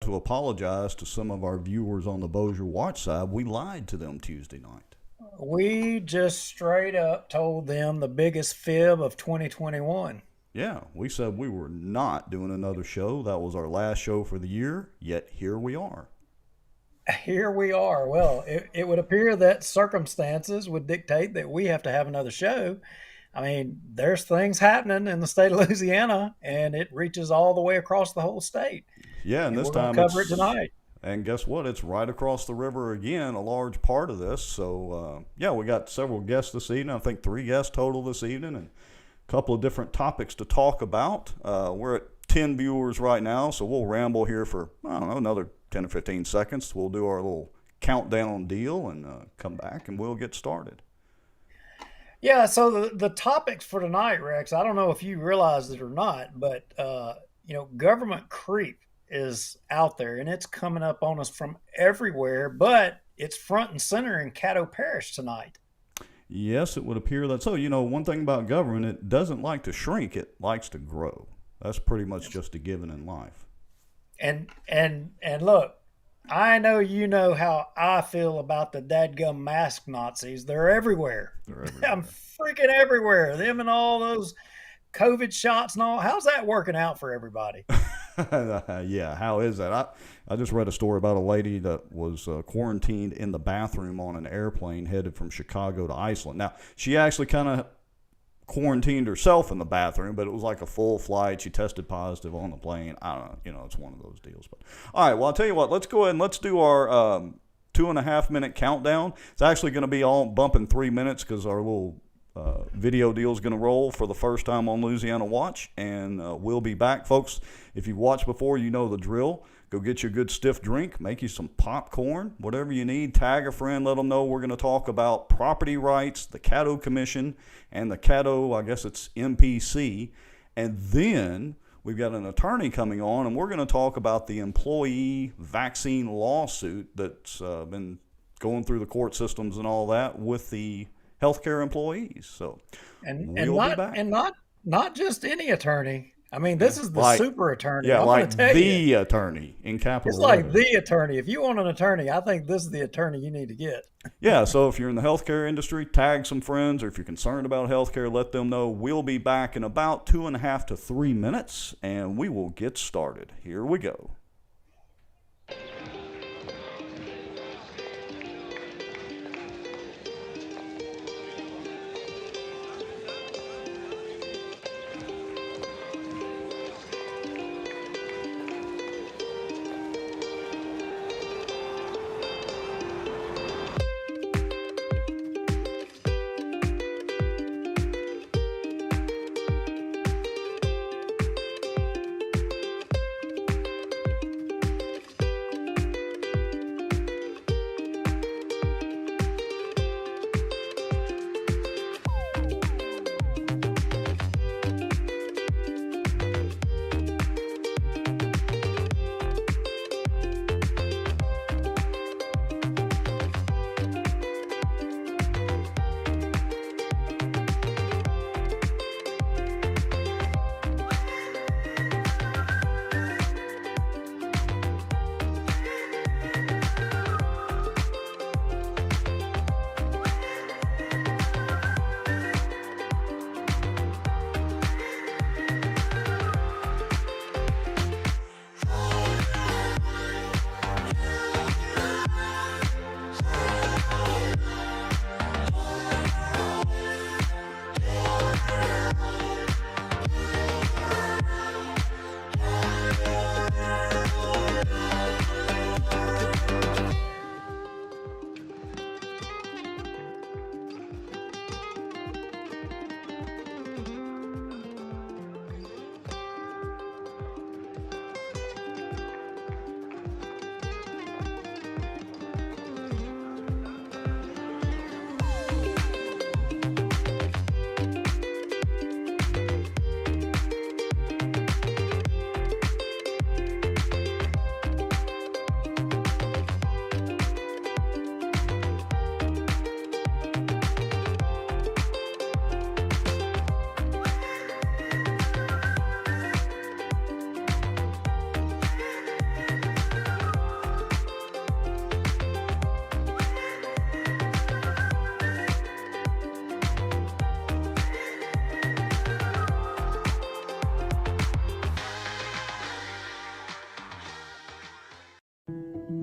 to apologize to some of our viewers on the Bossier Watch side. We lied to them Tuesday night. We just straight up told them the biggest fib of 2021. Yeah, we said we were not doing another show. That was our last show for the year, yet here we are. Here we are. Well, it would appear that circumstances would dictate that we have to have another show. I mean, there's things happening in the state of Louisiana, and it reaches all the way across the whole state. Yeah, and this we're time going to cover it tonight. And guess what? It's right across the river again, a large part of this. So, yeah, we got several guests this evening. I think 3 guests total this evening, and a couple of different topics to talk about. We're at 10 viewers right now, so we'll ramble here for, I don't know, another 10 or 15 seconds. We'll do our little countdown deal and come back, and we'll get started. Yeah, so the topics for tonight, Rex, I don't know if you realize it or not, but, government creep is out there, and it's coming up on us from everywhere, but it's front and center in Caddo Parish tonight. Yes, it would appear that so. One thing about government, it doesn't like to shrink, it likes to grow. That's pretty much just a given in life. And look, I know you know how I feel about the dadgum mask Nazis. They're everywhere. I'm freaking everywhere. Them and all those COVID shots and all. How's that working out for everybody? Yeah, how is that? I just read a story about a lady that was quarantined in the bathroom on an airplane headed from Chicago to Iceland. Now, she actually kind of quarantined herself in the bathroom, but it was like a full flight. She tested positive on the plane. I don't know. It's one of those deals. But all right, well, I'll tell you what. Let's go ahead and let's do our 2.5 minute countdown. It's actually going to be all bumping 3 minutes because our little video deal is going to roll for the first time on Louisiana Watch, and we'll be back. Folks, if you've watched before, you know the drill. Go get you a good stiff drink, make you some popcorn, whatever you need. Tag a friend, let them know we're going to talk about property rights, the Caddo Commission, and the Caddo, I guess it's MPC. And then we've got an attorney coming on, and we're going to talk about the employee vaccine lawsuit that's been going through the court systems and all that with the healthcare employees. So not just any attorney. I mean, this is the super attorney. Yeah, like the attorney in capital. It's like the attorney. If you want an attorney, I think this is the attorney you need to get. Yeah, so if you're in the healthcare industry, tag some friends, or if you're concerned about healthcare, let them know. We'll be back in about 2.5 to 3 minutes, and we will get started. Here we go.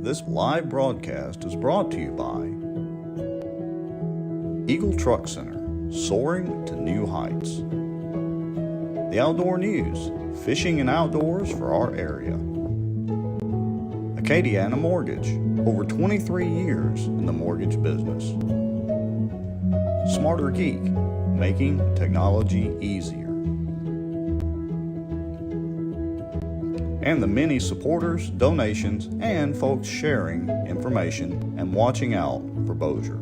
This live broadcast is brought to you by Eagle Truck Center, soaring to new heights. The Outdoor News, fishing and outdoors for our area. Acadiana Mortgage, over 23 years in the mortgage business. Smarter Geek, making technology easier. And the many supporters, donations, and folks sharing information and watching out for Bossier.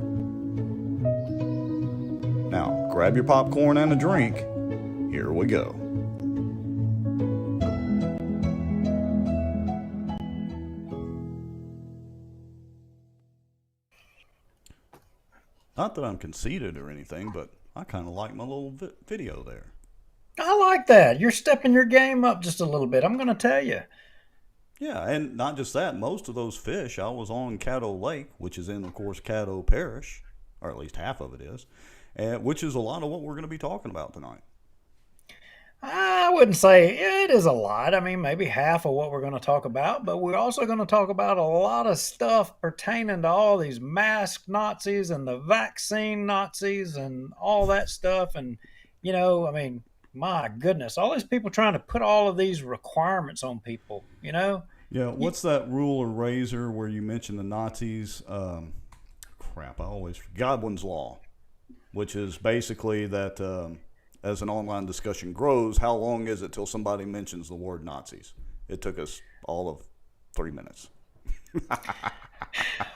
Now, grab your popcorn and a drink. Here we go. Not that I'm conceited or anything, but I kind of like my little video there. I like that. You're stepping your game up just a little bit, I'm going to tell you. Yeah, and not just that. Most of those fish, I was on Caddo Lake, which is in, of course, Caddo Parish, or at least half of it is, which is a lot of what we're going to be talking about tonight. I wouldn't say it is a lot. I mean, maybe half of what we're going to talk about, but we're also going to talk about a lot of stuff pertaining to all these masked Nazis and the vaccine Nazis and all that stuff. And, you know, I mean, my goodness, all these people trying to put all of these requirements on people, you know? Yeah, what's that rule or razor where you mention the Nazis? Godwin's Law, which is basically that as an online discussion grows, how long is it till somebody mentions the word Nazis? It took us all of 3 minutes.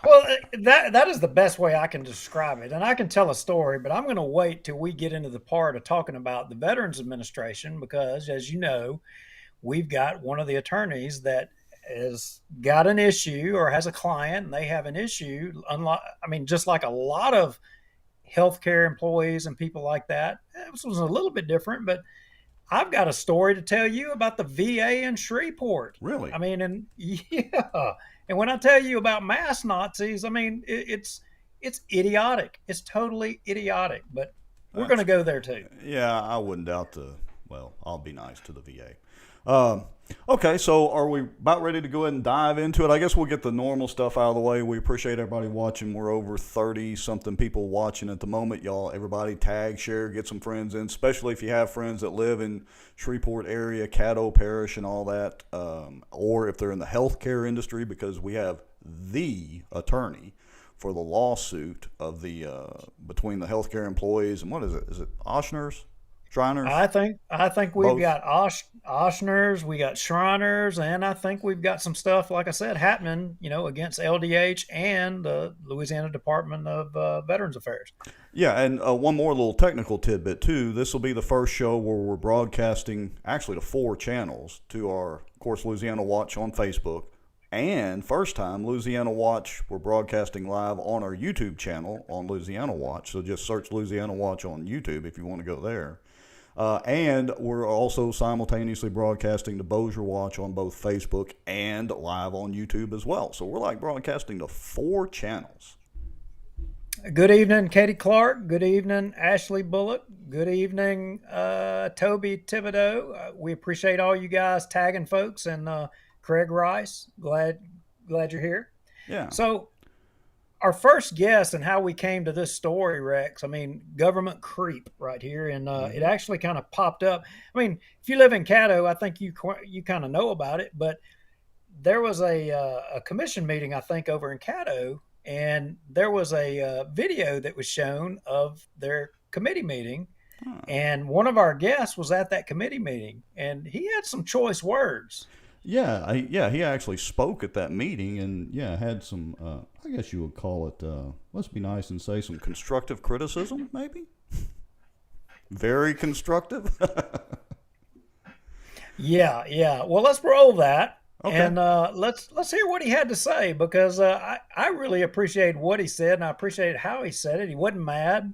Well, that is the best way I can describe it. And I can tell a story, but I'm going to wait till we get into the part of talking about the Veterans Administration because, as you know, we've got one of the attorneys that has got an issue or has a client and they have an issue. Just like a lot of healthcare employees and people like that. This was a little bit different, but I've got a story to tell you about the VA in Shreveport. Really? I mean, and yeah. And when I tell you about mass Nazis, I mean, it's idiotic. It's totally idiotic, but we're going to go there too. Yeah, I wouldn't doubt I'll be nice to the VA. Okay, so are we about ready to go ahead and dive into it? I guess we'll get the normal stuff out of the way. We appreciate everybody watching. We're over 30-something people watching at the moment. Y'all, everybody tag, share, get some friends in, especially if you have friends that live in Shreveport area, Caddo Parish and all that, or if they're in the healthcare industry, because we have the attorney for the lawsuit of the between the healthcare employees and what is it? Is it Oshner's? Shriners? I think we've Both. got Oshners, we got Shriners, and I think we've got some stuff, like I said, happening, you know, against LDH and the Louisiana Department of Veterans Affairs. Yeah, and one more little technical tidbit, too. This will be the first show where we're broadcasting actually to 4 channels to our, of course, Louisiana Watch on Facebook. And first time, Louisiana Watch, we're broadcasting live on our YouTube channel on Louisiana Watch. So just search Louisiana Watch on YouTube if you want to go there. And we're also simultaneously broadcasting to Bossier Watch on both Facebook and live on YouTube as well. So we're like broadcasting to 4 channels. Good evening, Katie Clark. Good evening, Ashley Bullock. Good evening, Toby Thibodeau. We appreciate all you guys tagging folks, and Craig Rice. Glad you're here. Yeah. So our first guess and how we came to this story, Rex, I mean, government creep right here. And it actually kind of popped up. I mean, if you live in Caddo, I think you kind of know about it, but there was a commission meeting, I think, over in Caddo, and there was a video that was shown of their committee meeting. And one of our guests was at that committee meeting, and he had some choice words. Yeah, he actually spoke at that meeting and, had some, I guess you would call it, let's be nice and say some constructive criticism, maybe? Very constructive? Yeah. Well, let's roll that. Okay. And let's hear what he had to say, because I really appreciate what he said, and I appreciate how he said it. He wasn't mad.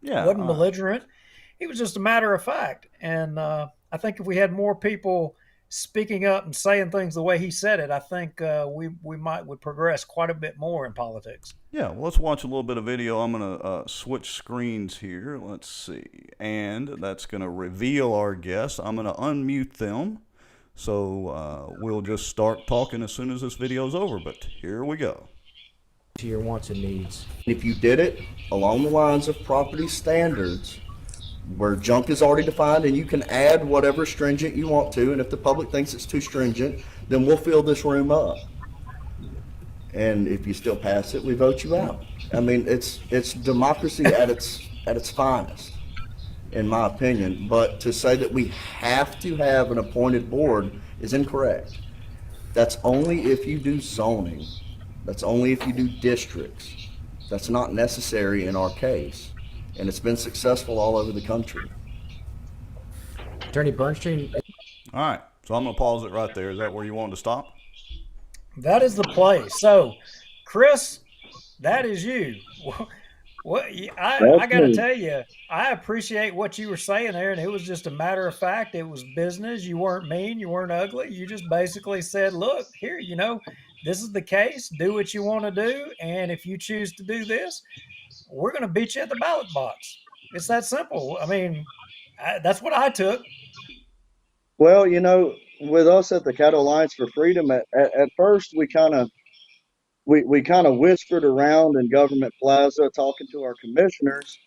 Yeah. He wasn't belligerent. He was just a matter of fact. And I think if we had more people speaking up and saying things the way he said it, I think we would progress quite a bit more in politics. Yeah, well, let's watch a little bit of video. I'm going to switch screens here. Let's see. And that's going to reveal our guests. I'm going to unmute them So we'll just start talking as soon as this video's over, but here we go. To your wants and needs. If you did it along the lines of property standards, where junk is already defined, and you can add whatever stringent you want to, and if the public thinks it's too stringent, then we'll fill this room up. And if you still pass it, we vote you out. I mean, it's democracy at its finest, in my opinion. But to say that we have to have an appointed board is incorrect. That's only if you do zoning. That's only if you do districts. That's not necessary in our case. And it's been successful all over the country. Attorney Bernstein. All right, so I'm going to pause it right there. Is that where you wanted to stop? That is the place. So, Chris, that is you. What I got to tell you, I appreciate what you were saying there, and it was just a matter of fact. It was business. You weren't mean. You weren't ugly. You just basically said, look, here, this is the case. Do what you want to do, and if you choose to do this, we're going to beat you at the ballot box. It's that simple. I mean, that's what I took. Well, with us at the Caddo Alliance for Freedom, at first we kind of whispered around in Government Plaza talking to our commissioners,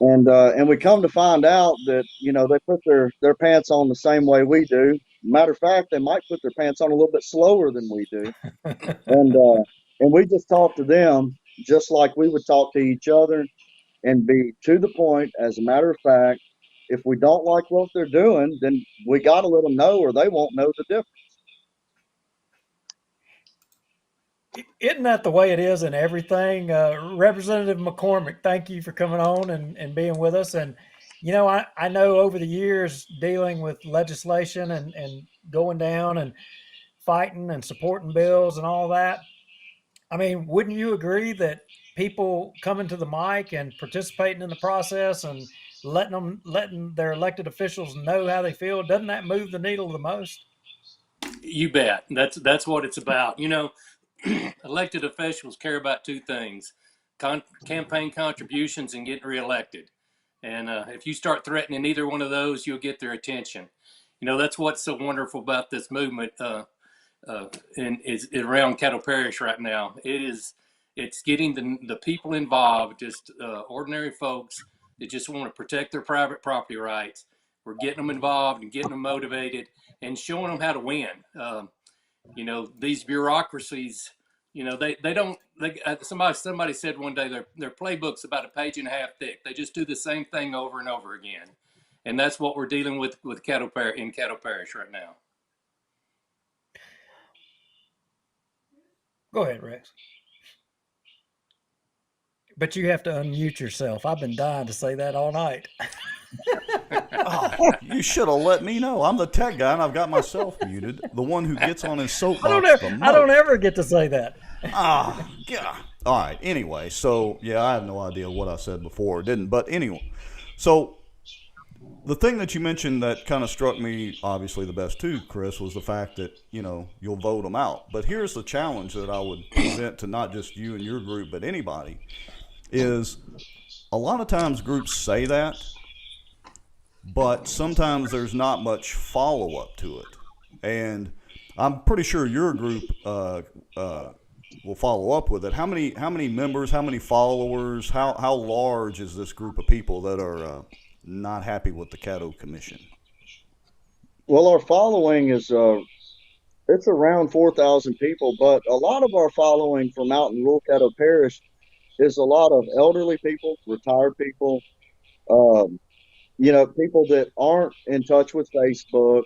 and we come to find out that they put their pants on the same way we do. Matter of fact, they might put their pants on a little bit slower than we do, and we just talk to them just like we would talk to each other, and be to the point. As a matter of fact, if we don't like what they're doing, then we got to let them know, or they won't know the difference. Isn't that the way it is in everything? Representative McCormick, thank you for coming on and being with us. And, I know over the years dealing with legislation and going down and fighting and supporting bills and all that, I mean, wouldn't you agree that people coming to the mic and participating in the process and letting their elected officials know how they feel, doesn't that move the needle the most? You bet. That's what it's about. Elected officials care about two things: campaign contributions and getting reelected. And if you start threatening either one of those, you'll get their attention. That's what's so wonderful about this movement is around Caddo Parish right now. It's getting the people involved, just ordinary folks that just want to protect their private property rights. We're getting them involved and getting them motivated and showing them how to win. These bureaucracies, somebody said one day their playbook's about a page and a half thick. They just do the same thing over and over again. And that's what we're dealing with Caddo Parish right now. Go ahead, Rex. But you have to unmute yourself. I've been dying to say that all night. Oh, you should have let me know. I'm the tech guy, and I've got myself muted. The one who gets on his soapbox I don't ever get to say that. Ah, yeah. All right. Anyway, so, yeah, I have no idea what I said before or didn't. But anyway, so the thing that you mentioned that kind of struck me, obviously the best too, Chris, was the fact that, you'll vote them out. But here's the challenge that I would present to not just you and your group, but anybody, is a lot of times groups say that, but sometimes there's not much follow-up to it. And I'm pretty sure your group will follow up with it. How many members, how many followers, how large is this group of people that are not happy with the Caddo Commission? Well, our following is it's around 4,000 people, but a lot of our following from out in rural Caddo Parish is a lot of elderly people, retired people, people that aren't in touch with Facebook.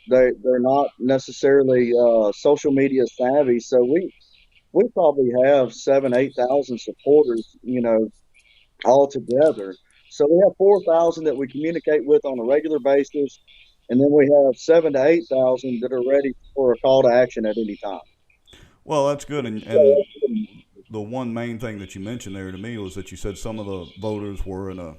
They're not necessarily social media savvy. So we probably have 8,000 supporters, all together. So we have 4,000 that we communicate with on a regular basis, and then we have 7,000 to 8,000 that are ready for a call to action at any time. Well, that's good. And the one main thing that you mentioned there to me was that you said some of the voters were in a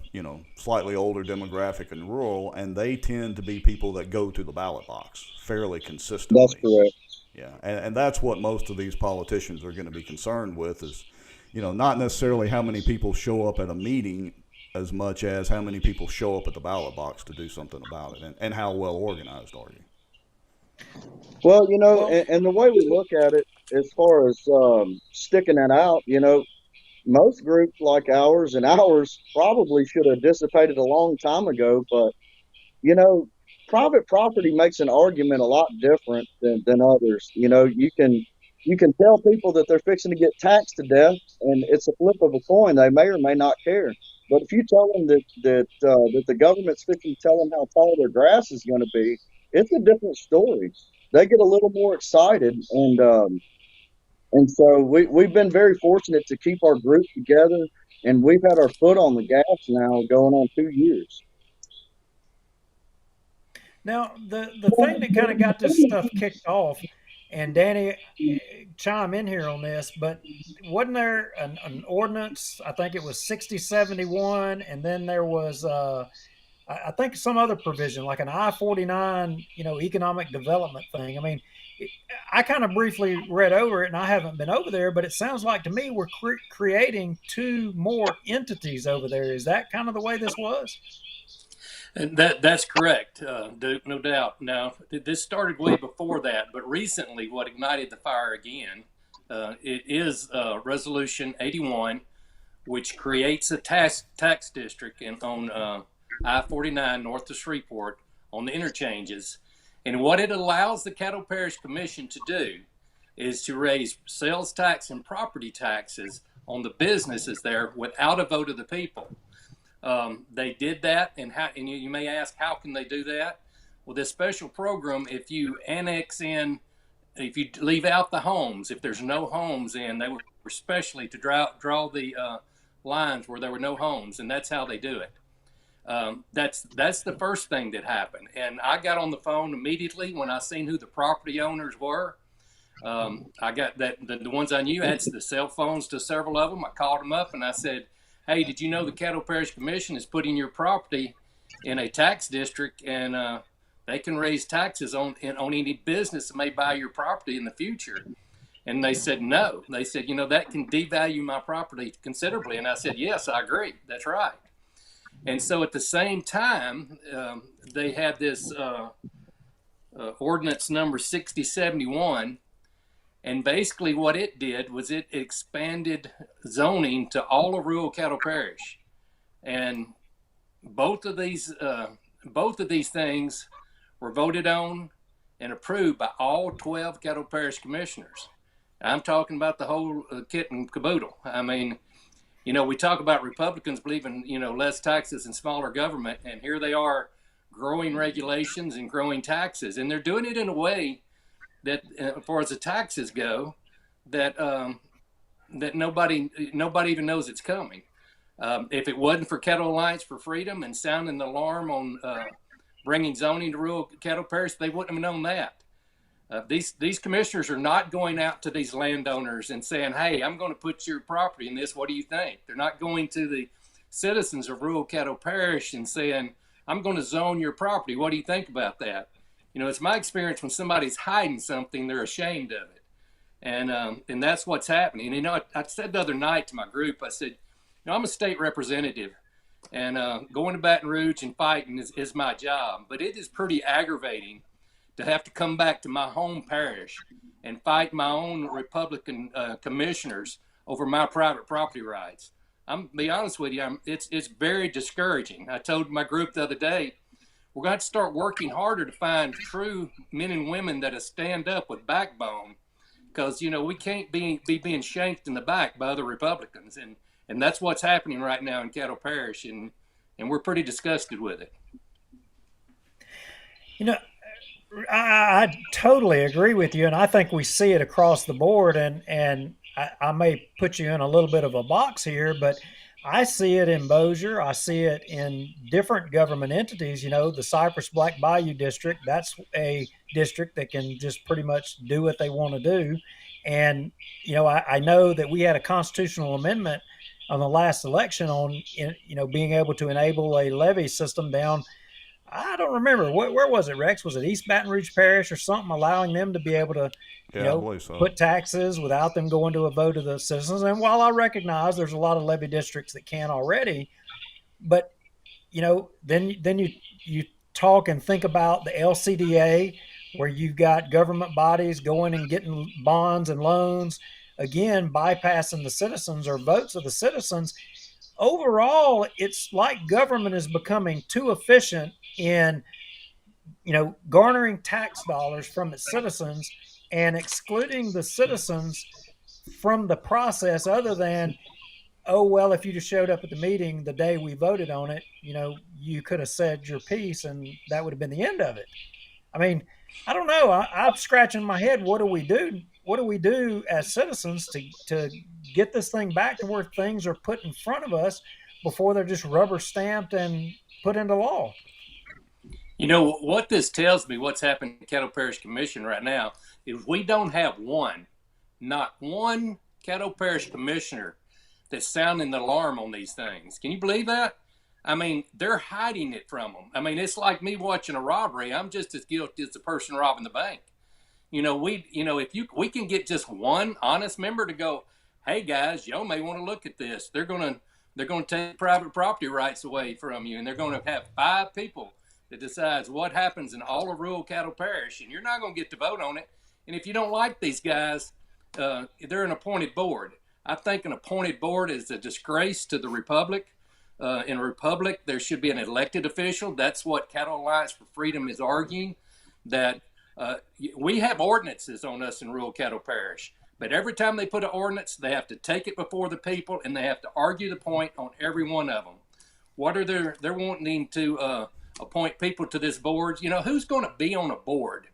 slightly older demographic and rural, and they tend to be people that go to the ballot box fairly consistently. That's correct. Yeah, and that's what most of these politicians are going to be concerned with is, not necessarily how many people show up at a meeting as much as how many people show up at the ballot box to do something about it, and how well organized are you? Well, Well, and the way we look at it, as far as sticking that out, most groups like ours and ours probably should have dissipated a long time ago. But you know, private property makes an argument a lot different than others. You can tell people that they're fixing to get taxed to death, and it's a flip of a coin. They may or may not care. But if you tell them that the government's fixing to tell them how tall their grass is going to be, it's a different story. They get a little more excited, and so we've been very fortunate to keep our group together, and we've had our foot on the gas now going on 2 years. now the thing that kind of got this stuff kicked off, and Danny, chime in here on this, but wasn't there an ordinance? I think it was 6071, and then there was I think some other provision like an I-49, economic development thing. I mean, I kind of briefly read over it, and I haven't been over there, but it sounds like to me we're creating two more entities over there. Is that kind of the way this was? And that's correct, Duke, no doubt. Now, this started way before that, but recently what ignited the fire again, it is Resolution 81, which creates a tax district on I-49 north of Shreveport on the interchanges. And what it allows the Caddo Parish Commission to do is to raise sales tax and property taxes on the businesses there without a vote of the people. They did that, and you may ask, how can they do that? Well, this special program, if you annex in, if you leave out the homes, if there's no homes in, they were specially to draw the lines where there were no homes, and that's how they do it. That's the first thing that happened, and I got on the phone immediately when I seen who the property owners were. I got the ones I knew, had the cell phones to several of them. I called them up and I said, hey, did you know the Caddo Parish Commission is putting your property in a tax district, and they can raise taxes on any business that may buy your property in the future? And they said no. They said, that can devalue my property considerably. And I said, yes, I agree. That's right. And so at the same time, they had this ordinance number 6071. And basically what it did was it expanded zoning to all of rural Caddo Parish. And both of these things were voted on and approved by all 12 Caddo Parish commissioners. I'm talking about the whole kit and caboodle. I mean, we talk about Republicans believing, less taxes and smaller government, and here they are growing regulations and growing taxes. And they're doing it in a way that, as far as the taxes go, that that nobody even knows it's coming. If it wasn't for Caddo Alliance for Freedom and sounding the alarm on bringing zoning to rural Caddo Parish, they wouldn't have known that. These commissioners are not going out to these landowners and saying, hey, I'm going to put your property in this. What do you think? They're not going to the citizens of rural Caddo Parish and saying, I'm going to zone your property. What do you think about that? It's my experience when somebody's hiding something, they're ashamed of it. And that's what's happening. I said the other night to my group, I said, I'm a state representative, and going to Baton Rouge and fighting is my job. But it is pretty aggravating to have to come back to my home parish and fight my own Republican commissioners over my private property rights. I'm be honest with you, it's very discouraging. I told my group the other day, we're going to start working harder to find true men and women that stand up with backbone, because we can't be being shanked in the back by other Republicans, and that's what's happening right now in Caddo Parish, and we're pretty disgusted with it. I totally agree with you, and I think we see it across the board. And I may put you in a little bit of a box here, but I see it in Bossier. I see it in different government entities. The Cypress Black Bayou District, that's a district that can just pretty much do what they want to do. And, I know that we had a constitutional amendment on the last election on, being able to enable a levy system down. I don't remember. Where was it, Rex? Was it East Baton Rouge Parish or something, allowing them to be able to, I believe so, put taxes without them going to a vote of the citizens? And while I recognize there's a lot of levy districts that can already, but, then you talk and think about the LCDA, where you've got government bodies going and getting bonds and loans, again, bypassing the citizens or votes of the citizens. Overall, it's like government is becoming too efficient in, garnering tax dollars from its citizens and excluding the citizens from the process, other than, oh, well, if you just showed up at the meeting the day we voted on it, you could have said your piece and that would have been the end of it. I mean, I don't know. I'm scratching my head. What do we do? What do we do as citizens to get this thing back to where things are put in front of us before they're just rubber stamped and put into law? You know what this tells me, what's happening in Caddo Parish Commission right now, is we don't have not one Caddo Parish Commissioner that's sounding the alarm on these things. Can you believe that? I mean, they're hiding it from them. I mean, it's like me watching a robbery. I'm just as guilty as the person robbing the bank. We can get just one honest member to go, hey guys, y'all may want to look at this. They're going to take private property rights away from you, and they're going to have 5 people that decides what happens in all of rural Caddo Parish, and you're not going to get to vote on it. And if you don't like these guys, they're an appointed board. I think an appointed board is a disgrace to the republic. In a republic, there should be an elected official. That's what Caddo Alliance for Freedom is arguing, that we have ordinances on us in rural Caddo Parish, but every time they put an ordinance, they have to take it before the people and they have to argue the point on every one of them. What are they're wanting to appoint people to this board? Who's going to be on a board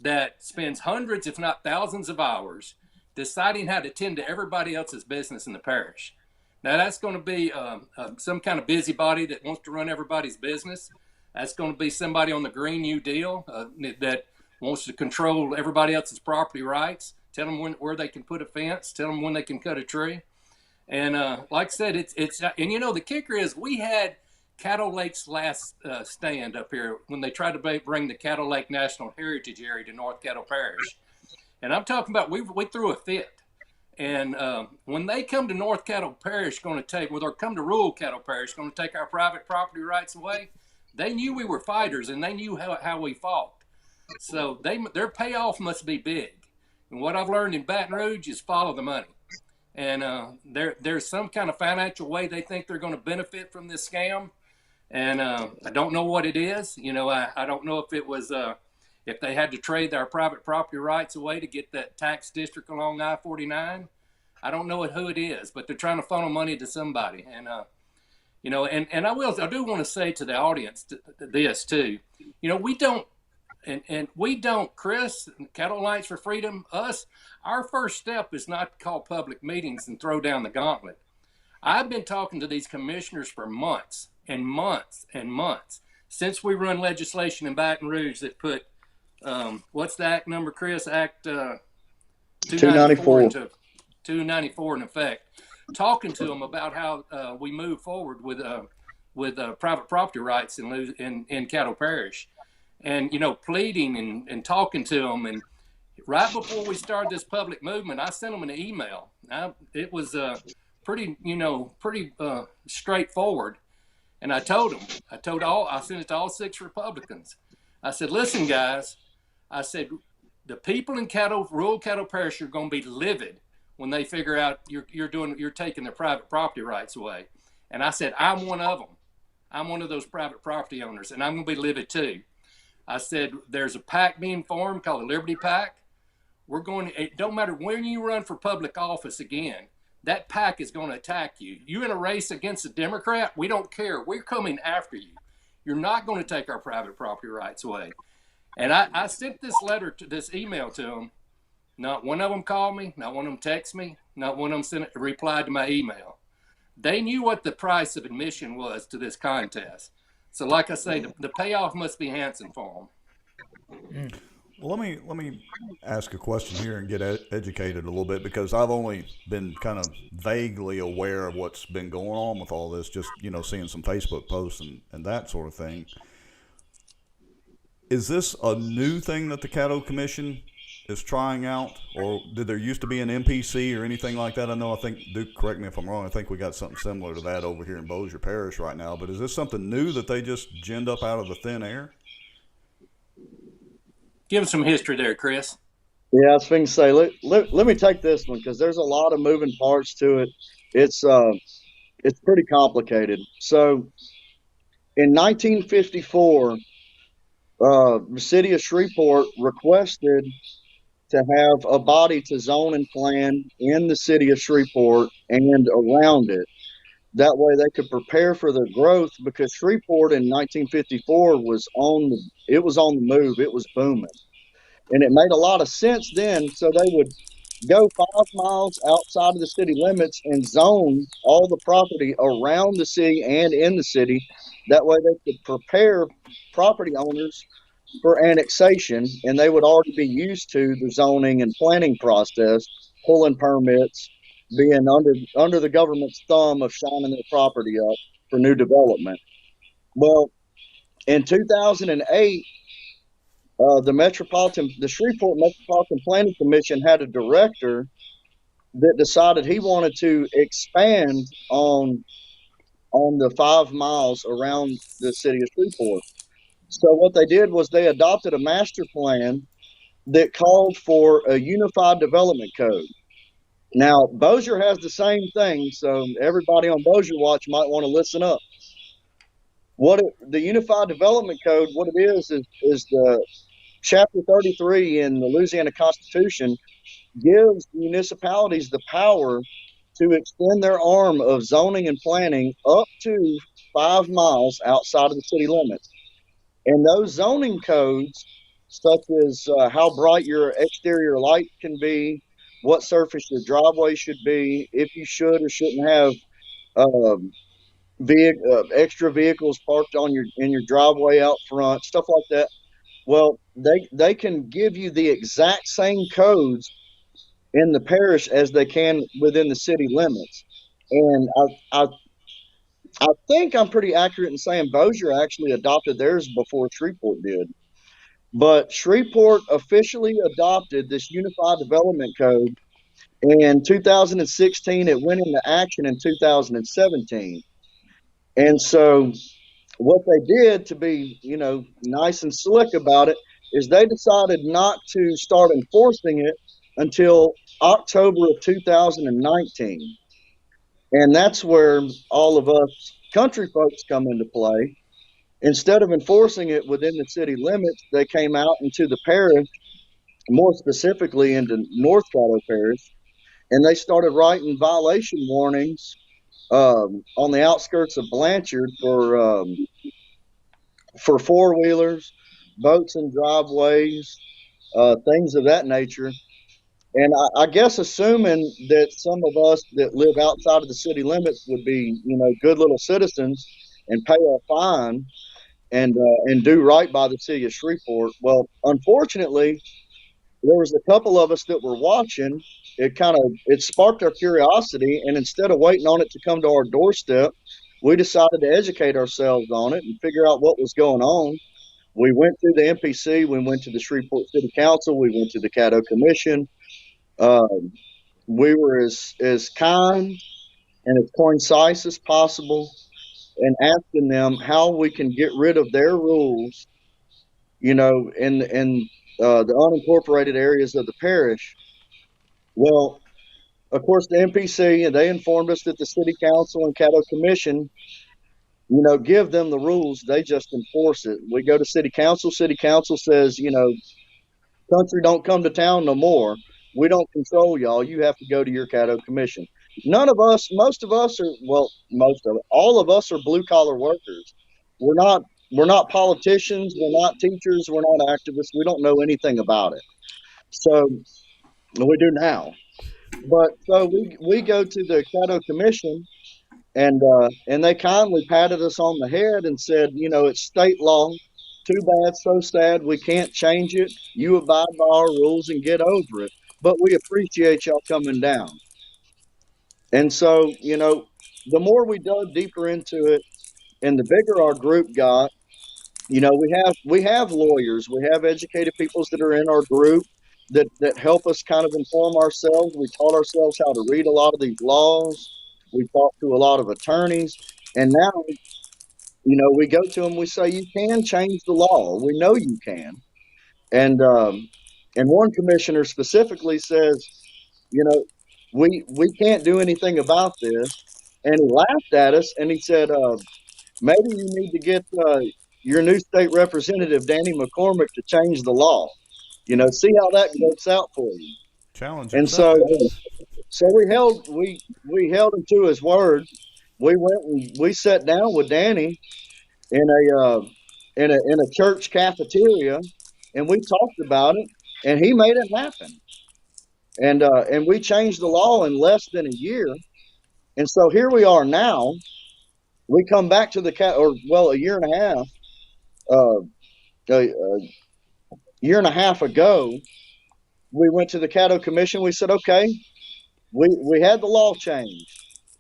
that spends hundreds, if not thousands of hours deciding how to tend to everybody else's business in the parish? Now, that's going to be some kind of busybody that wants to run everybody's business. That's going to be somebody on the Green New Deal that wants to control everybody else's property rights, tell them where they can put a fence, tell them when they can cut a tree. And like I said, it's the kicker is we had Caddo Lake's last stand up here when they tried to bring the Caddo Lake National Heritage Area to North Caddo Parish. And I'm talking about we threw a fit. And when they come to North Caddo Parish, come to rural Caddo Parish, going to take our private property rights away, they knew we were fighters and they knew how we fought. So their payoff must be big. And what I've learned in Baton Rouge is follow the money. And there's some kind of financial way they think they're going to benefit from this scam. And I don't know what it is. I don't know if it was if they had to trade their private property rights away to get that tax district along I-49. I don't know who it is, but they're trying to funnel money to somebody. And, I do want to say to the audience this too. We don't, Chris, Caddo Alliance for Freedom, our first step is not to call public meetings and throw down the gauntlet. I've been talking to these commissioners for months and months and months since we run legislation in Baton Rouge that put, what's the act number, Chris? Act 294 in effect. Talking to them about how we move forward with private property rights in Caddo Parish, and pleading and talking to them. And right before we started this public movement, I sent them an email. It was pretty straightforward, and I told them, I sent it to all 6 Republicans. I said, listen, guys. I said, the people in rural Caddo Parish are going to be livid when they figure out you're taking their private property rights away. And I said, I'm one of them. I'm one of those private property owners, and I'm going to be livid too. I said, there's a PAC being formed called the Liberty PAC. It don't matter when you run for public office again, that PAC is going to attack you. You're in a race against a Democrat, we don't care. We're coming after you. You're not going to take our private property rights away. And I sent this email to them. Not one of them called me. Not one of them texted me. Not one of them replied to my email. They knew what the price of admission was to this contest. So like I say, the payoff must be handsome for them. Well, let me ask a question here and get educated a little bit, because I've only been kind of vaguely aware of what's been going on with all this, just, seeing some Facebook posts and that sort of thing. Is this a new thing that the Caddo Commission is trying out, or did there used to be an MPC or anything like that? I think, Duke, correct me if I'm wrong, I think we got something similar to that over here in Bossier Parish right now, but is this something new that they just ginned up out of the thin air? Give them some history there, Chris. Yeah, I was going to say, let me take this one because there's a lot of moving parts to it. It's pretty complicated. So in 1954, the city of Shreveport requested to have a body to zone and plan in the city of Shreveport and around it. That way they could prepare for the growth because Shreveport in 1954 was on the move. It was booming. And it made a lot of sense then. So they would go 5 miles outside of the city limits and zone all the property around the city and in the city. That way they could prepare property owners for annexation, and they would already be used to the zoning and planning process, pulling permits, being under the government's thumb of shining their property up for new development. Well, in 2008, the Shreveport Metropolitan Planning Commission had a director that decided he wanted to expand on the 5 miles around the city of Shreveport. So what they did was they adopted a master plan that called for a unified development code. Now, Bossier has the same thing, so everybody on Bossier Watch might want to listen up. The Unified Development Code, what it is the Chapter 33 in the Louisiana Constitution gives municipalities the power to extend their arm of zoning and planning up to 5 miles outside of the city limits. And those zoning codes, such as how bright your exterior light can be, what surface your driveway should be, if you should or shouldn't have extra vehicles parked in your driveway out front, stuff like that. Well, they can give you the exact same codes in the parish as they can within the city limits. And I think I'm pretty accurate in saying Bossier actually adopted theirs before Shreveport did. But Shreveport officially adopted this Unified Development Code in 2016. It went into action in 2017. And so what they did to be, nice and slick about it is they decided not to start enforcing it until October of 2019. And that's where all of us country folks come into play. Instead of enforcing it within the city limits, they came out into the parish, more specifically into North Caddo Parish, and they started writing violation warnings on the outskirts of Blanchard for four-wheelers, boats and driveways, things of that nature. And I guess assuming that some of us that live outside of the city limits would be, good little citizens and pay a fine and do right by the city of Shreveport. Well, unfortunately, there was a couple of us that were watching. It sparked our curiosity, and instead of waiting on it to come to our doorstep, we decided to educate ourselves on it and figure out what was going on. We went to the MPC, we went to the Shreveport City Council, we went to the Caddo Commission. We were as kind and as concise as possible and asking them how we can get rid of their rules, in the unincorporated areas of the parish. Well, of course, the MPC, and they informed us that the City Council and Caddo Commission, give them the rules. They just enforce it. We go to City Council. City Council says, country don't come to town no more. We don't control y'all. You have to go to your Caddo Commission. All of us are blue collar workers. We're not politicians. We're not teachers. We're not activists. We don't know anything about it. So we do now. But so we go to the Caddo Commission, and they kindly patted us on the head and said, it's state law. Too bad, so sad. We can't change it. You abide by our rules and get over it. But we appreciate y'all coming down. And so, the more we dug deeper into it and the bigger our group got, we have lawyers, we have educated peoples that are in our group that help us kind of inform ourselves. We taught ourselves how to read a lot of these laws. We talked to a lot of attorneys. And now, we go to them, we say, you can change the law. We know you can. And one commissioner specifically says, you know, we can't do anything about this. And he laughed at us and he said, maybe you need to get your new state representative, Danny McCormick, to change the law. See how that works out for you. Challenge And accepted. so we held him to his word. We went and we sat down with Danny in a church cafeteria, and we talked about it, and he made it happen. And we changed the law in less than a year. And so here we are now. We come back to a year and a half, a year and a half ago. We went to the Caddo Commission. We said, okay, we had the law changed.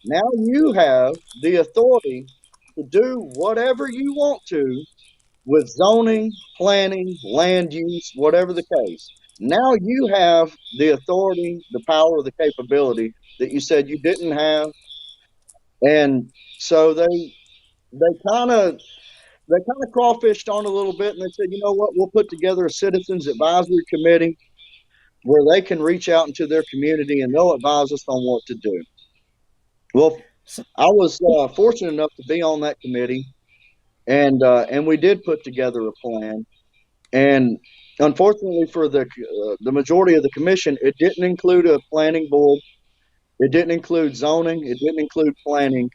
Now you have the authority to do whatever you want to with zoning, planning, land use, whatever the case. Now you have the authority, the power, the capability that you said you didn't have. And so they kind of crawfished on a little bit, and they said, you know what, we'll put together a citizens advisory committee where they can reach out into their community and they'll advise us on what to do. Well, I was fortunate enough to be on that committee, and we did put together a plan. And unfortunately for the majority of the commission, it didn't include a planning board. It didn't include zoning. It didn't include planning.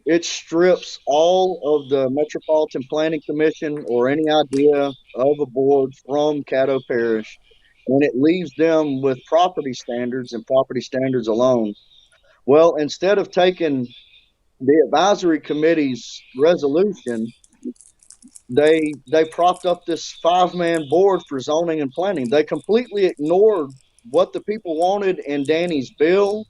It strips all of the Metropolitan Planning Commission or any idea of a board from Caddo Parish, and it leaves them with property standards and property standards alone. Well, instead of taking the advisory committee's resolution, they propped up this 5-man board for zoning and planning. They completely ignored what the people wanted in Danny's bill,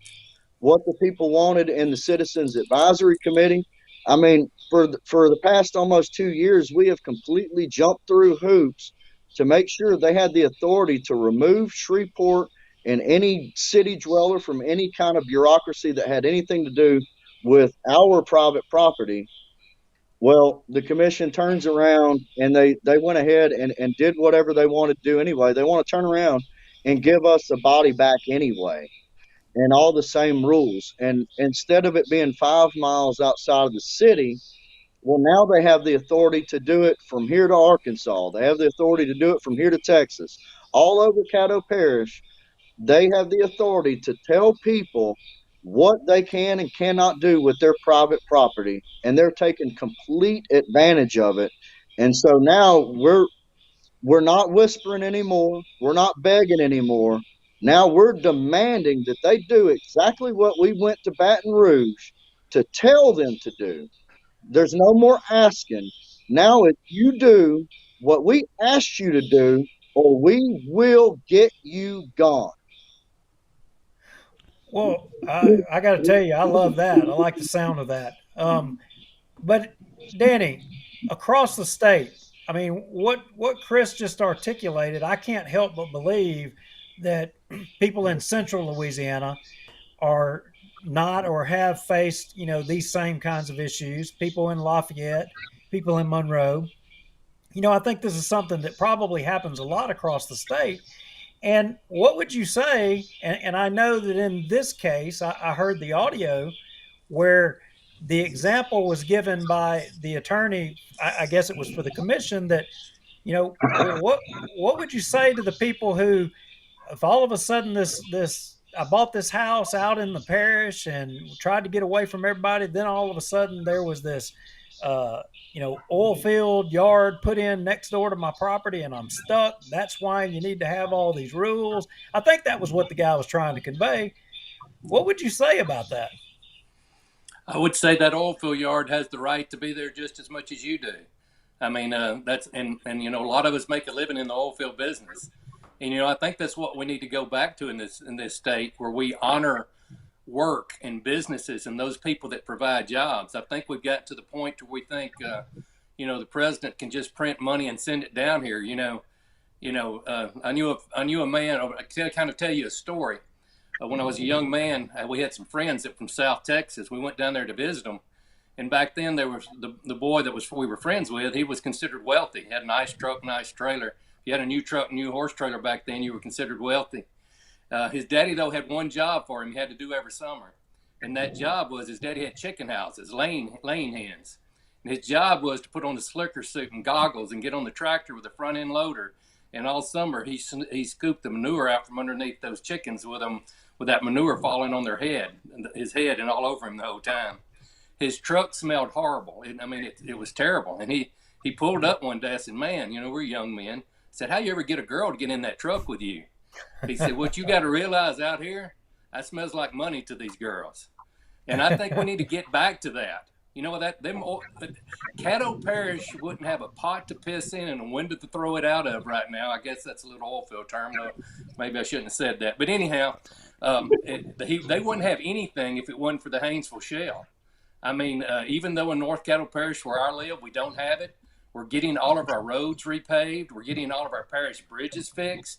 what the people wanted in the Citizens Advisory Committee. I mean, for the past almost 2 years, we have completely jumped through hoops to make sure they had the authority to remove Shreveport and any city dweller from any kind of bureaucracy that had anything to do with our private property. Well, the commission turns around and they went ahead and did whatever they wanted to do anyway. They want to turn around and give us a body back anyway, and all the same rules. And instead of it being 5 miles outside of the city, well, now they have the authority to do it from here to Arkansas. They have the authority to do it from here to Texas. All over Caddo Parish, they have the authority to tell people what they can and cannot do with their private property, and they're taking complete advantage of it. And so now we're not whispering anymore. We're not begging anymore. Now we're demanding that they do exactly what we went to Baton Rouge to tell them to do. There's no more asking. Now if you do what we asked you to do, or we will get you gone. Well, I got to tell you, I love that. I like the sound of that. But Danny, across the state, I mean, what Chris just articulated, I can't help but believe that people in central Louisiana are not or have faced, these same kinds of issues. People in Lafayette, people in Monroe. I think this is something that probably happens a lot across the state. And what would you say? And I know that in this case, I heard the audio where the example was given by the attorney. I guess it was for the commission that, what would you say to the people who, if all of a sudden I bought this house out in the parish and tried to get away from everybody, then all of a sudden there was this, oil field yard put in next door to my property and I'm stuck. That's why you need to have all these rules. I think that was what the guy was trying to convey. What would you say about that? I would say that oil field yard has the right to be there just as much as you do. I mean, that's and a lot of us make a living in the oil field business, and I think that's what we need to go back to in this state, where we honor work and businesses and those people that provide jobs. I think we've got to the point where we think, the president can just print money and send it down here. I knew a man. I kind of tell you a story. When I was a young man, we had some friends that from South Texas. We went down there to visit them, and back then there was the boy that we were friends with. He was considered wealthy. He had a nice truck, nice trailer. you had a new truck, new horse trailer back then, you were considered wealthy. His daddy, though, had one job for him he had to do every summer. And that job was his daddy had chicken houses, laying hens. And his job was to put on a slicker suit and goggles and get on the tractor with a front end loader. And all summer he scooped the manure out from underneath those chickens with that manure falling on their head, his head, and all over him the whole time. His truck smelled horrible. It was terrible. And he pulled up one day. I said, "Man, we're young men." I said, "How you ever get a girl to get in that truck with you?" He said, "What you got to realize out here, that smells like money to these girls." And I think we need to get back to that. Caddo Parish wouldn't have a pot to piss in and a window to throw it out of right now. I guess that's a little oil field term, though. Maybe I shouldn't have said that. But anyhow, they wouldn't have anything if it wasn't for the Haynesville Shell. Even though in North Caddo Parish where I live, we don't have it, we're getting all of our roads repaved. We're getting all of our parish bridges fixed.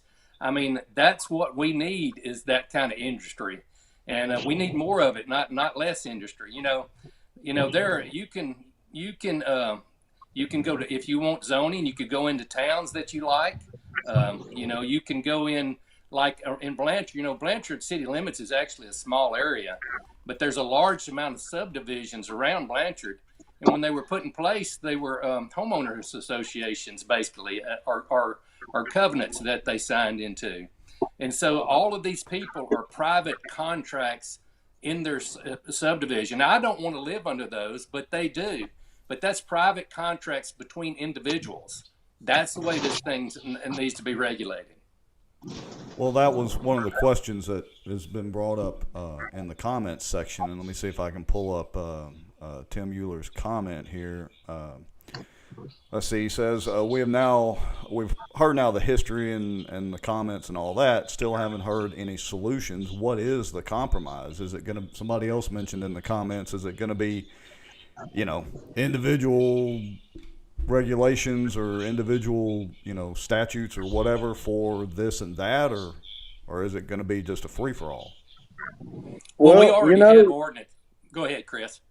That's what we need, is that kind of industry. And we need more of it, not less industry. There you can go to, if you want zoning, you could go into towns that you like. You can go in, like in Blanchard. Blanchard city limits is actually a small area, but there's a large amount of subdivisions around Blanchard. And when they were put in place, they were homeowners associations, basically, or covenants that they signed into. And so all of these people are private contracts in their subdivision. Now, I don't want to live under those, but they do. But that's private contracts between individuals. That's the way this thing needs to be regulated. Well, that was one of the questions that has been brought up in the comments section. And let me see if I can pull up Tim Euler's comment here. Let's see. He says, we've heard now the history and the comments and all that. Still haven't heard any solutions. What is the compromise? Is it going to, somebody else mentioned in the comments, is it going to be, individual regulations or individual, statutes or whatever for this and that, or is it going to be just a free for all? Well, we already have ordinance. Go ahead, Chris.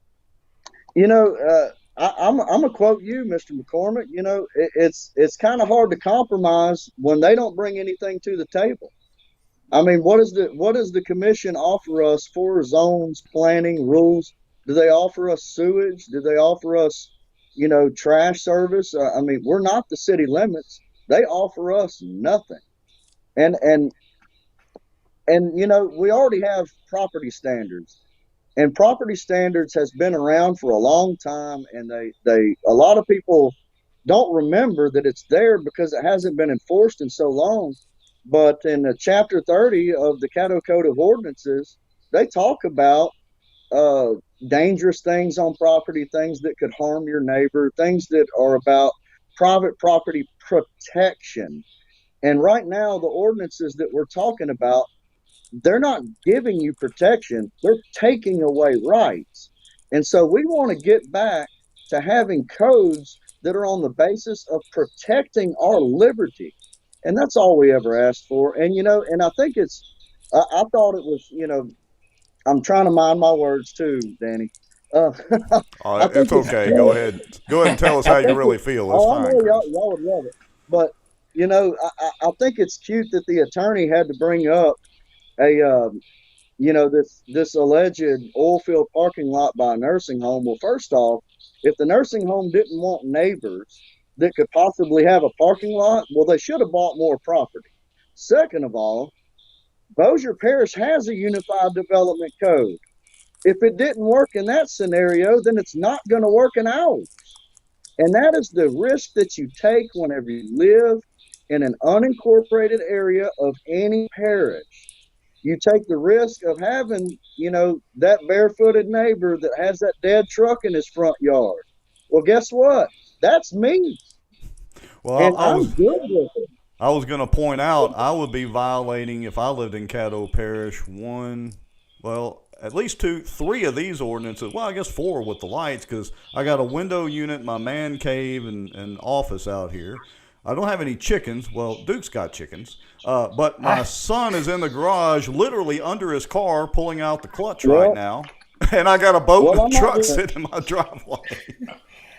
I'm gonna quote you, Mr. McCormick. It's kind of hard to compromise when they don't bring anything to the table. What does the commission offer us for zones, planning, rules? Do they offer us sewage? Do they offer us, trash service? We're not the city limits. They offer us nothing. And we already have property standards. And property standards has been around for a long time, and a lot of people don't remember that it's there because it hasn't been enforced in so long. But in Chapter 30 of the Caddo Code of Ordinances, they talk about dangerous things on property, things that could harm your neighbor, things that are about private property protection. And right now, the ordinances that we're talking about, they're not giving you protection, they're taking away rights. And so we want to get back to having codes that are on the basis of protecting our liberty. And that's all we ever asked for. And, and I think I thought it was, I'm trying to mind my words too, Danny. All right, it's okay. Go ahead and tell us how you really feel. It's fine. I know y'all would love it. But, I think it's cute that the attorney had to bring up this alleged oil field parking lot by a nursing home. Well, first off, if the nursing home didn't want neighbors that could possibly have a parking lot, well, they should have bought more property. Second of all, Bossier Parish has a unified development code. If it didn't work in that scenario, then it's not going to work in ours. And that is the risk that you take whenever you live in an unincorporated area of any parish. You take the risk of having, that barefooted neighbor that has that dead truck in his front yard. Well, guess what? That's me. Well, I'm good with it. I was going to point out I would be violating, if I lived in Caddo Parish, at least 3 of these ordinances. Well, I guess 4 with the lights, because I got a window unit, my man cave, and office out here. I don't have any chickens. Well, Duke's got chickens. But my son is in the garage, literally under his car, pulling out the clutch right now. And I got a boat and a truck sitting in my driveway.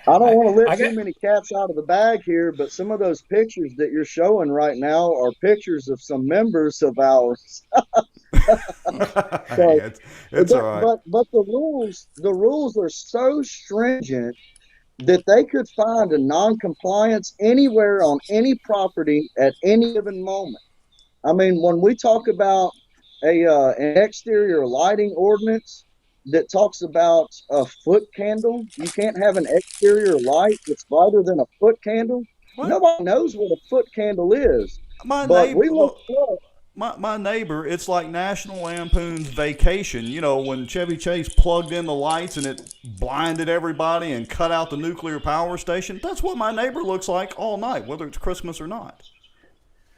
I don't want to I let too got many cats out of the bag here, but some of those pictures that you're showing right now are pictures of some members of ours. Hey, So, it's all right. but the rules are so stringent that they could find a non-compliance anywhere on any property at any given moment. I mean, when we talk about an exterior lighting ordinance that talks about a foot candle, you can't have an exterior light that's brighter than a foot candle. What? Nobody knows what a foot candle is, My but neighbor, we look look, it up. my neighbor, it's like National Lampoon's Vacation. You know, when Chevy Chase plugged in the lights and it blinded everybody and cut out the nuclear power station. That's what my neighbor looks like all night, whether it's Christmas or not.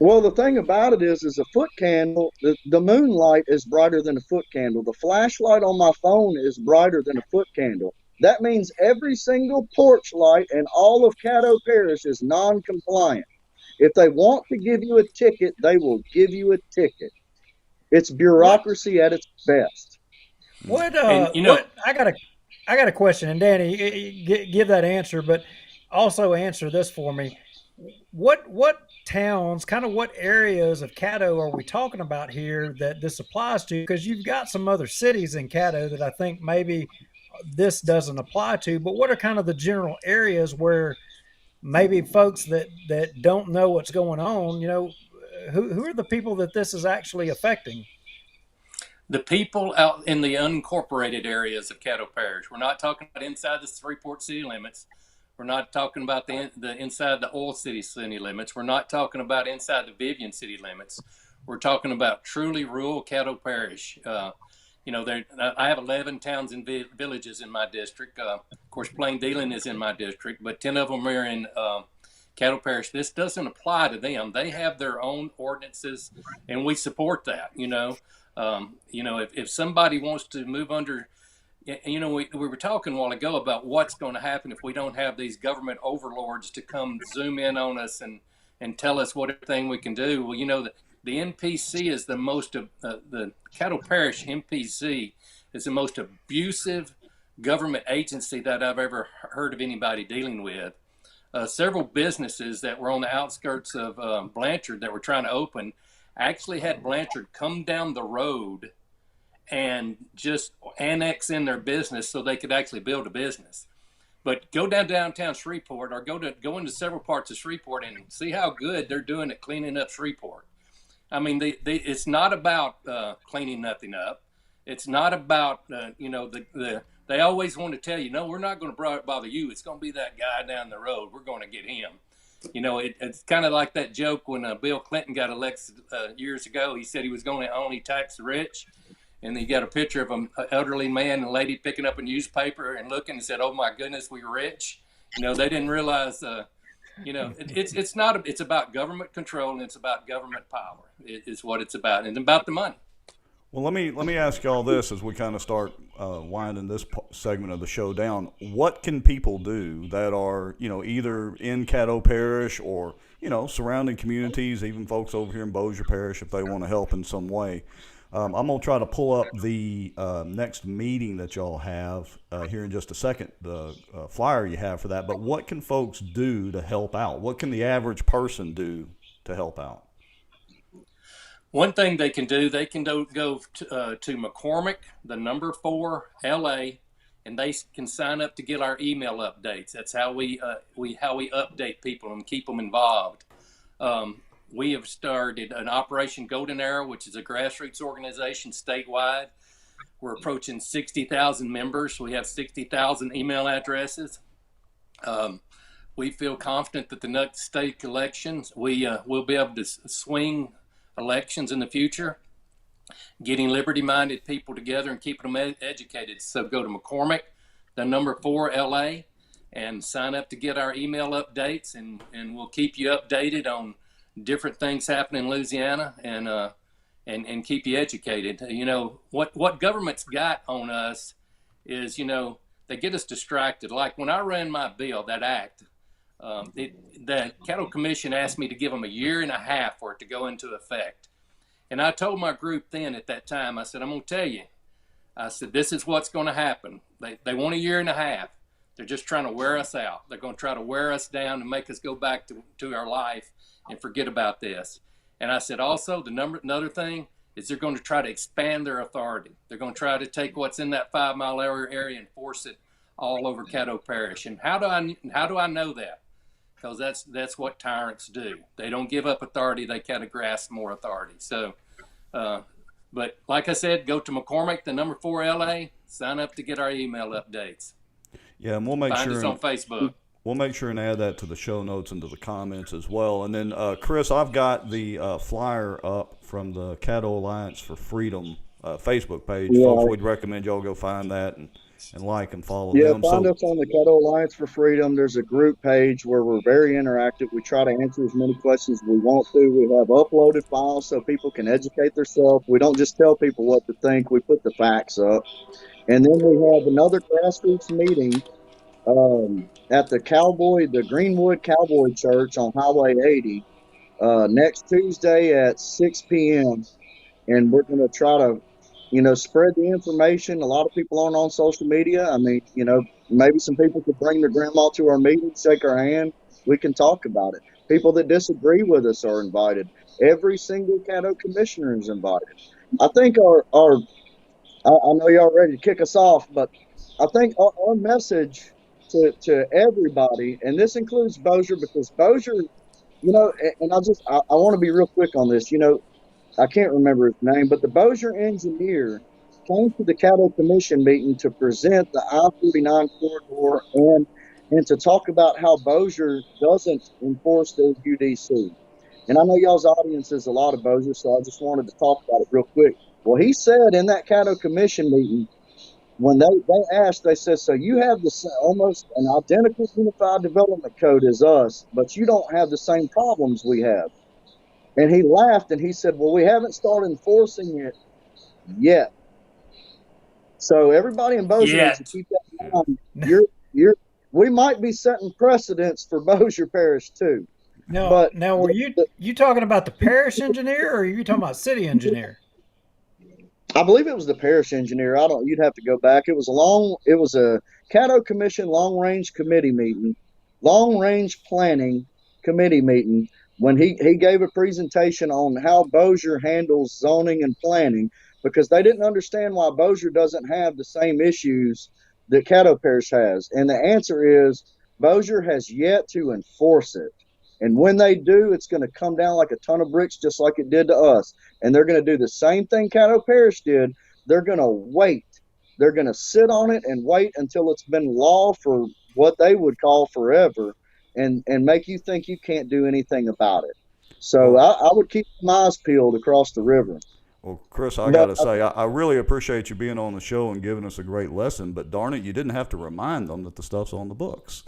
Well, the thing about it is a foot candle, the moonlight is brighter than a foot candle. The flashlight on my phone is brighter than a foot candle. That means every single porch light in all of Caddo Parish is non-compliant. If they want to give you a ticket, they will give you a ticket. It's what bureaucracy at its best. And you know, what I got a question, and Danny, give that answer, but also answer this for me. What towns, kind of what areas of Caddo are we talking about here that this applies to? Because you've got some other cities in Caddo that I think maybe this doesn't apply to, but what are kind of the general areas where maybe folks that don't know what's going on, who are the people that this is actually affecting? the people out in the unincorporated areas of Caddo Parish. We're not talking about inside the Freeport city limits. We're not talking about the inside the Oil city limits. We're not talking about inside the Vivian city limits. We're talking about truly rural Caddo Parish. I have 11 towns and villages in my district. Of course, Plain Dealing is in my district, but 10 of them are in Caddo Parish. This doesn't apply to them. They have their own ordinances, and we support that. If somebody wants to move under, we were talking a while ago about what's going to happen if we don't have these government overlords to come zoom in on us and tell us what everything we can do. Well, the MPC is the Caddo Parish MPC is the most abusive government agency that I've ever heard of anybody dealing with. Several businesses that were on the outskirts of Blanchard that were trying to open actually had Blanchard come down the road and just annex in their business so they could actually build a business. But go down downtown Shreveport or go into several parts of Shreveport and see how good they're doing at cleaning up Shreveport. I mean, it's not about cleaning nothing up. It's not about, they always want to tell you, no, we're not going to bother you. It's going to be that guy down the road. We're going to get him. It's kind of like that joke when Bill Clinton got elected years ago. He said he was going to only tax the rich. And he got a picture of an elderly man and lady picking up a newspaper and looking and said, oh, my goodness, we're rich. They didn't realize, it's about government control and it's about government power is what it's about, and about the money. Well, let me ask y'all this as we kind of start winding this segment of the show down. What can people do that are, either in Caddo Parish or, surrounding communities, even folks over here in Bossier Parish, if they want to help in some way? I'm going to try to pull up the next meeting that y'all have here in just a second, the flyer you have for that. But what can folks do to help out? What can the average person do to help out? One thing they can do, they can go to McCormick, the number 4 LA, and they can sign up to get our email updates. That's how we update people and keep them involved. We have started an Operation Golden Arrow, which is a grassroots organization statewide. We're approaching 60,000 members. We have 60,000 email addresses. We feel confident that the next state elections, we'll be able to swing elections in the future, getting liberty-minded people together and keeping them educated. So go to McCormick, the number 4 LA, and sign up to get our email updates, and we'll keep you updated on different things happening in Louisiana and keep you educated. What government's got on us is, they get us distracted. Like when I ran my bill, that act, the Caddo Commission asked me to give them a year and a half for it to go into effect. And I told my group then at that time, I said, I'm going to tell you, I said, this is what's going to happen. They want a year and a half. They're just trying to wear us out. They're going to try to wear us down and make us go back to our life and forget about this. And I said, also, another thing is they're going to try to expand their authority. They're going to try to take what's in that 5 mile area and force it all over Caddo Parish. And how do I know that? Because that's what tyrants do. They don't give up authority. They kind of grasp more authority. So, but like I said, go to McCormick, the number 4 LA, sign up to get our email updates. Yeah, and we'll make Find sure us on Facebook. We'll make sure and add that to the show notes and to the comments as well. And then, Chris, I've got the flyer up from the Caddo Alliance for Freedom Facebook page. Yeah. Folks, we'd recommend y'all go find that and like and follow Yeah, them. find us on the Caddo Alliance for Freedom. There's a group page where we're very interactive. We try to answer as many questions as we want to. We have uploaded files so people can educate themselves. We don't just tell people what to think. We put the facts up. And then we have another grassroots meeting at the Greenwood Cowboy Church on Highway 80 next Tuesday at 6 p.m. And we're going to try to, spread the information. A lot of people aren't on social media. I mean, maybe some people could bring their grandma to our meeting, shake our hand. We can talk about it. People that disagree with us are invited. Every single Caddo commissioner is invited. I think I know y'all ready to kick us off, but I think our message to everybody, and this includes Bossier, because Bossier, and I want to be real quick on this. I can't remember his name, but the Bossier engineer came to the Caddo Commission meeting to present the I-49 corridor and to talk about how Bossier doesn't enforce the UDC. And I know y'all's audience is a lot of Bossier, so I just wanted to talk about it real quick. Well, he said in that Caddo Commission meeting, when they asked, they said, so you have almost an identical unified development code as us, but you don't have the same problems we have. And he laughed and he said, well, we haven't started enforcing it yet. So everybody in Bossier needs to keep that in mind. We might be setting precedents for Bossier Parish too. Now were you talking about the parish engineer, or are you talking about city engineer? I believe it was the parish engineer. You'd have to go back. It was a Caddo Commission long range planning committee meeting when he gave a presentation on how Bossier handles zoning and planning, because they didn't understand why Bossier doesn't have the same issues that Caddo Parish has. And the answer is Bossier has yet to enforce it. And when they do, it's going to come down like a ton of bricks, just like it did to us. And they're going to do the same thing Caddo Parish did. They're going to wait. They're going to sit on it and wait until it's been law for what they would call forever, and make you think you can't do anything about it. So I would keep my eyes peeled across the river. Well, Chris, I got to say, I really appreciate you being on the show and giving us a great lesson. But darn it, you didn't have to remind them that the stuff's on the books.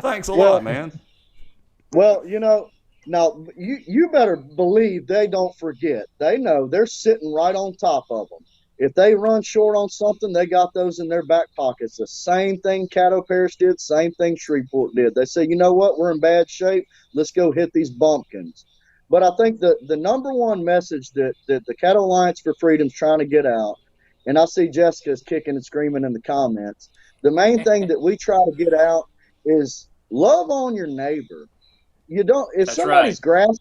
Thanks a lot, man. Well, now you better believe they don't forget. They know they're sitting right on top of them. If they run short on something, they got those in their back pockets. The same thing Caddo Parish did, same thing Shreveport did. They say, you know what, we're in bad shape. Let's go hit these bumpkins. But I think the number one message that the Caddo Alliance for Freedom is trying to get out, and I see Jessica's kicking and screaming in the comments, the main thing that we try to get out is love on your neighbor. If somebody's grass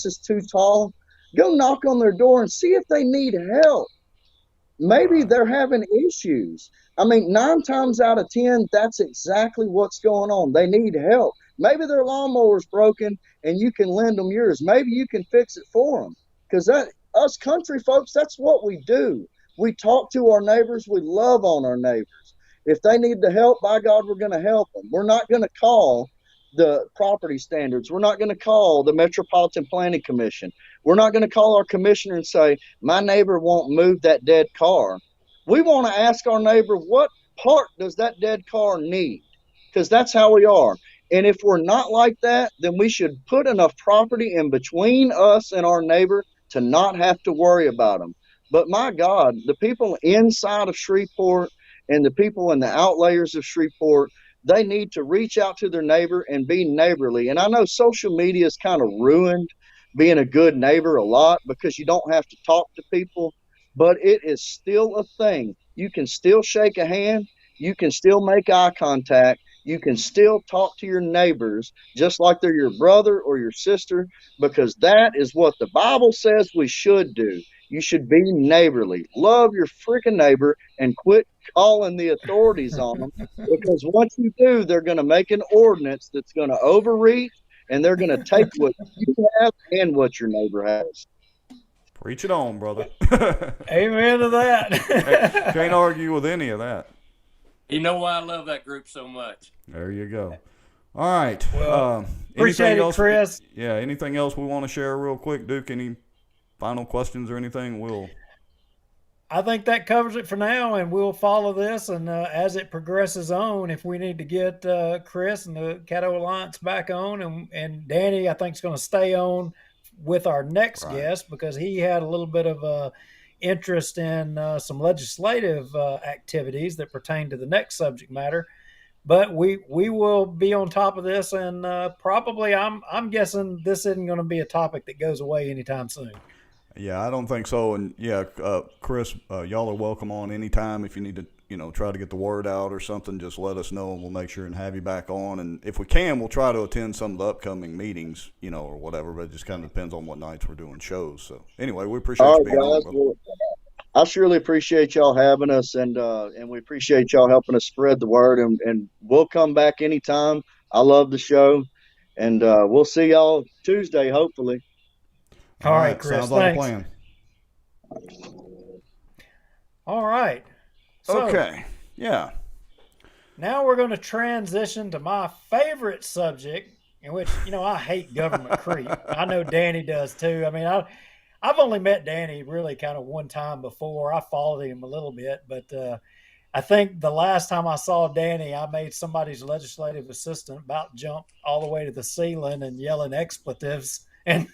is too tall, go knock on their door and see if they need help. Maybe they're having issues. I mean, 9 times out of 10, that's exactly what's going on. They need help. Maybe their lawnmower's broken and you can lend them yours. Maybe you can fix it for them. Because us country folks, that's what we do. We talk to our neighbors. We love on our neighbors. If they need the help, by God, we're going to help them. We're not going to call the property standards. We're not going to call the Metropolitan Planning Commission. We're not going to call our commissioner and say, my neighbor won't move that dead car. We want to ask our neighbor, what part does that dead car need? Because that's how we are. And if we're not like that, then we should put enough property in between us and our neighbor to not have to worry about them. But my God, the people inside of Shreveport and the people in the outlayers of Shreveport, they need to reach out to their neighbor and be neighborly. And I know social media has kind of ruined being a good neighbor a lot, because you don't have to talk to people. but it is still a thing. You can still shake a hand. You can still make eye contact. You can still talk to your neighbors just like they're your brother or your sister, because that is what the Bible says we should do. You should be neighborly. Love your freaking neighbor and quit calling the authorities on them, because once you do, they're going to make an ordinance that's going to overreach, and they're going to take what you have and what your neighbor has. Preach it on, brother. Amen to that. Can't argue with any of that. You know why I love that group so much. There you go. All right. Well, appreciate anything it, else, Chris. Yeah, anything else we want to share real quick, Duke? Any final questions or anything? I think that covers it for now, and we'll follow this. And as it progresses on, if we need to get Chris and the Caddo Alliance back on, and Danny, I think is going to stay on with our next guest, because he had a little bit of interest in some legislative activities that pertain to the next subject matter. But we will be on top of this, and probably I'm guessing this isn't going to be a topic that goes away anytime soon. Yeah, I don't think so. And yeah, Chris, y'all are welcome on anytime. If you need to, try to get the word out or something, just let us know, and we'll make sure and have you back on. And if we can, we'll try to attend some of the upcoming meetings, or whatever. But it just kind of depends on what nights we're doing shows. So anyway, we appreciate you being on. Well, I surely appreciate y'all having us, and we appreciate y'all helping us spread the word. And we'll come back anytime. I love the show, and we'll see y'all Tuesday, hopefully. All right, Chris. Sounds like a plan. All right. So, okay. Yeah. Now we're going to transition to my favorite subject, in which, I hate government creep. I know Danny does too. I mean, I've only met Danny really kind of one time before. I followed him a little bit, but I think the last time I saw Danny, I made somebody's legislative assistant about jump all the way to the ceiling and yelling expletives. And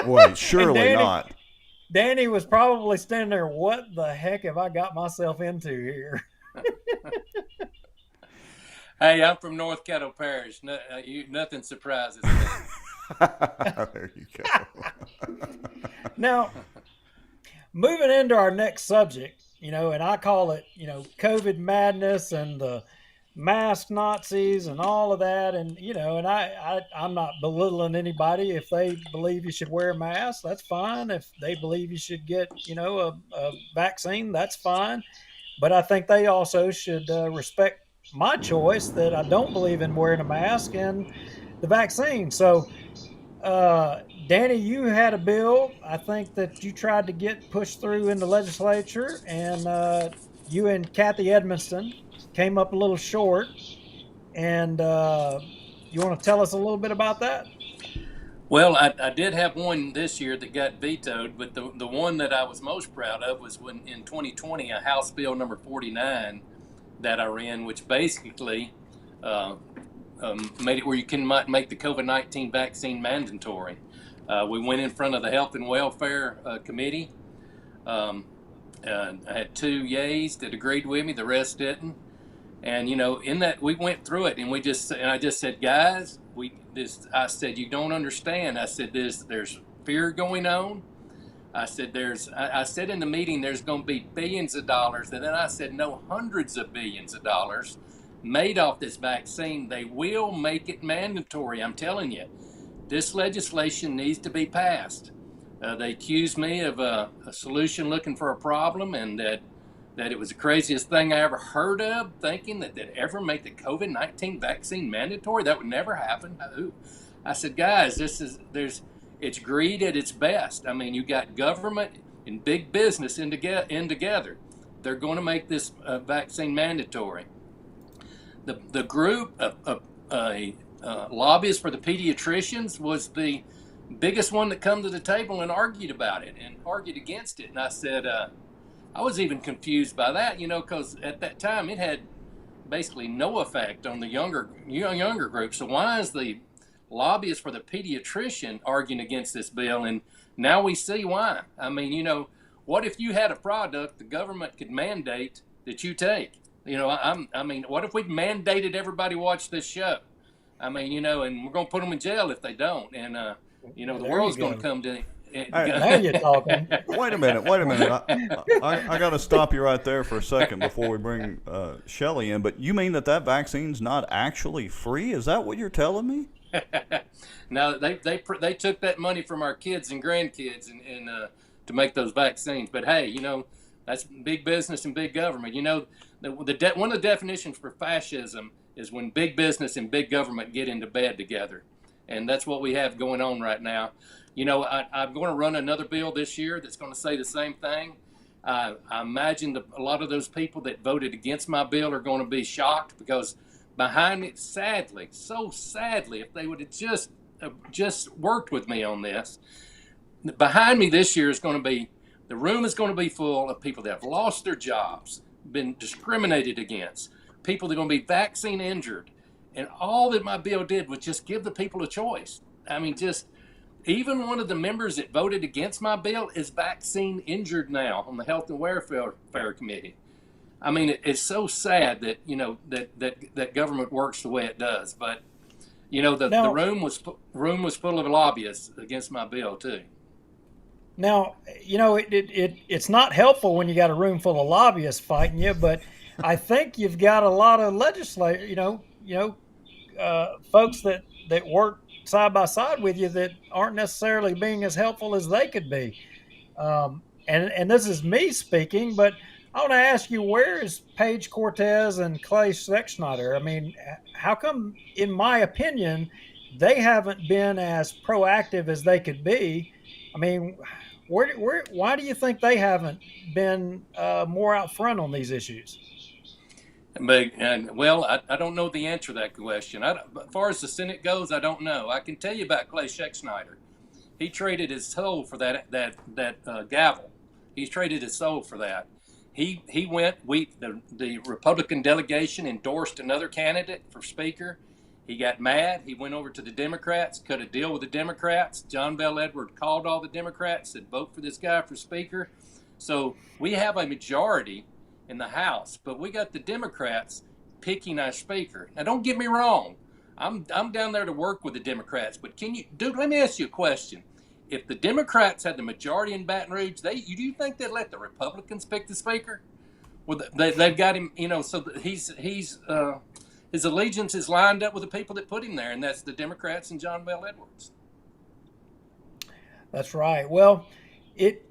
wait, surely not. Danny was probably standing there, what the heck have I got myself into here? Hey, I'm from North Caddo Parish. Nothing surprises me. There you go. Now, moving into our next subject, and I call it, COVID madness and the mask Nazis and all of that. And, and I'm not belittling anybody. If they believe you should wear a mask, that's fine. If they believe you should get, a vaccine, that's fine. But I think they also should respect my choice that I don't believe in wearing a mask and the vaccine. So, Danny, you had a bill, I think, that you tried to get pushed through in the legislature, and you and Kathy Edmonston came up a little short. And you want to tell us a little bit about that? Well, I did have one this year that got vetoed, but the one that I was most proud of was when in 2020, a House Bill number 49 that I ran, which basically made it where you can make the COVID-19 vaccine mandatory. We went in front of the Health and Welfare Committee. I had 2 yays that agreed with me, the rest didn't. And in that we went through it, and I just said, guys, I said, you don't understand. I said, there's fear going on. I said, I said in the meeting, there's going to be billions of dollars. And then I said, no, hundreds of billions of dollars made off this vaccine. They will make it mandatory. I'm telling you, this legislation needs to be passed. They accused me of a solution looking for a problem, and that it was the craziest thing I ever heard of, thinking that they'd ever make the COVID-19 vaccine mandatory. That would never happen. I said, guys, it's greed at its best. I mean, you got government and big business in together. They're going to make this vaccine mandatory. The group of lobbyists for the pediatricians was the biggest one that come to the table and argued about it and argued against it. And I said, I was even confused by that, because at that time it had basically no effect on the younger group. So why is the lobbyist for the pediatrician arguing against this bill? And now we see why. I mean, what if you had a product the government could mandate that you take? I mean, what if we mandated everybody watch this show? I mean, and we're going to put them in jail if they don't. And, the world's going to come to Now you're talking. Wait a minute. I got to stop you right there for a second before we bring Shelly in. But you mean that vaccine's not actually free? Is that what you're telling me? No, they took that money from our kids and grandkids and to make those vaccines. But hey, you know, that's big business and big government. You know, one of the definitions for fascism is when big business and big government get into bed together. And that's what we have going on right now. You know, I'm going to run another bill this year that's going to say the same thing. I imagine a lot of those people that voted against my bill are going to be shocked, because behind me, sadly, so sadly, if they would have just worked with me on this, behind me this year is going to be, the room is going to be full of people that have lost their jobs, been discriminated against, people that are going to be vaccine injured. And all that my bill did was just give the people a choice. I mean, even one of the members that voted against my bill is vaccine injured now on the Health and Welfare Committee. I mean, it's so sad that, you know, that government works the way it does. But, you know, the room was full of lobbyists against my bill too. Now, you know, it's not helpful when you got a room full of lobbyists fighting you, but I think you've got a lot of legislators, folks that work side by side with you that aren't necessarily being as helpful as they could be. And this is me speaking, but I want to ask you, where is Paige Cortez and Clay Sexsnyder? I mean, how come, in my opinion, they haven't been as proactive as they could be? I mean, why do you think they haven't been more out front on these issues? Well, I don't know the answer to that question. As far as the Senate goes, I don't know. I can tell you about Clay Sexsnyder. He traded his soul for that gavel. He's traded his soul for that. He went. The Republican delegation endorsed another candidate for Speaker. He got mad. He went over to the Democrats, cut a deal with the Democrats. John Bel Edwards called all the Democrats, said, vote for this guy for Speaker. So we have a majority in the House, but we got the Democrats picking our Speaker. Now, don't get me wrong. I'm down there to work with the Democrats, but let me ask you a question. If the Democrats had the majority in Baton Rouge, do you think they'd let the Republicans pick the Speaker? Well, they've got him, you know, so his allegiance is lined up with the people that put him there, and that's the Democrats and John Bel Edwards. That's right. Well, it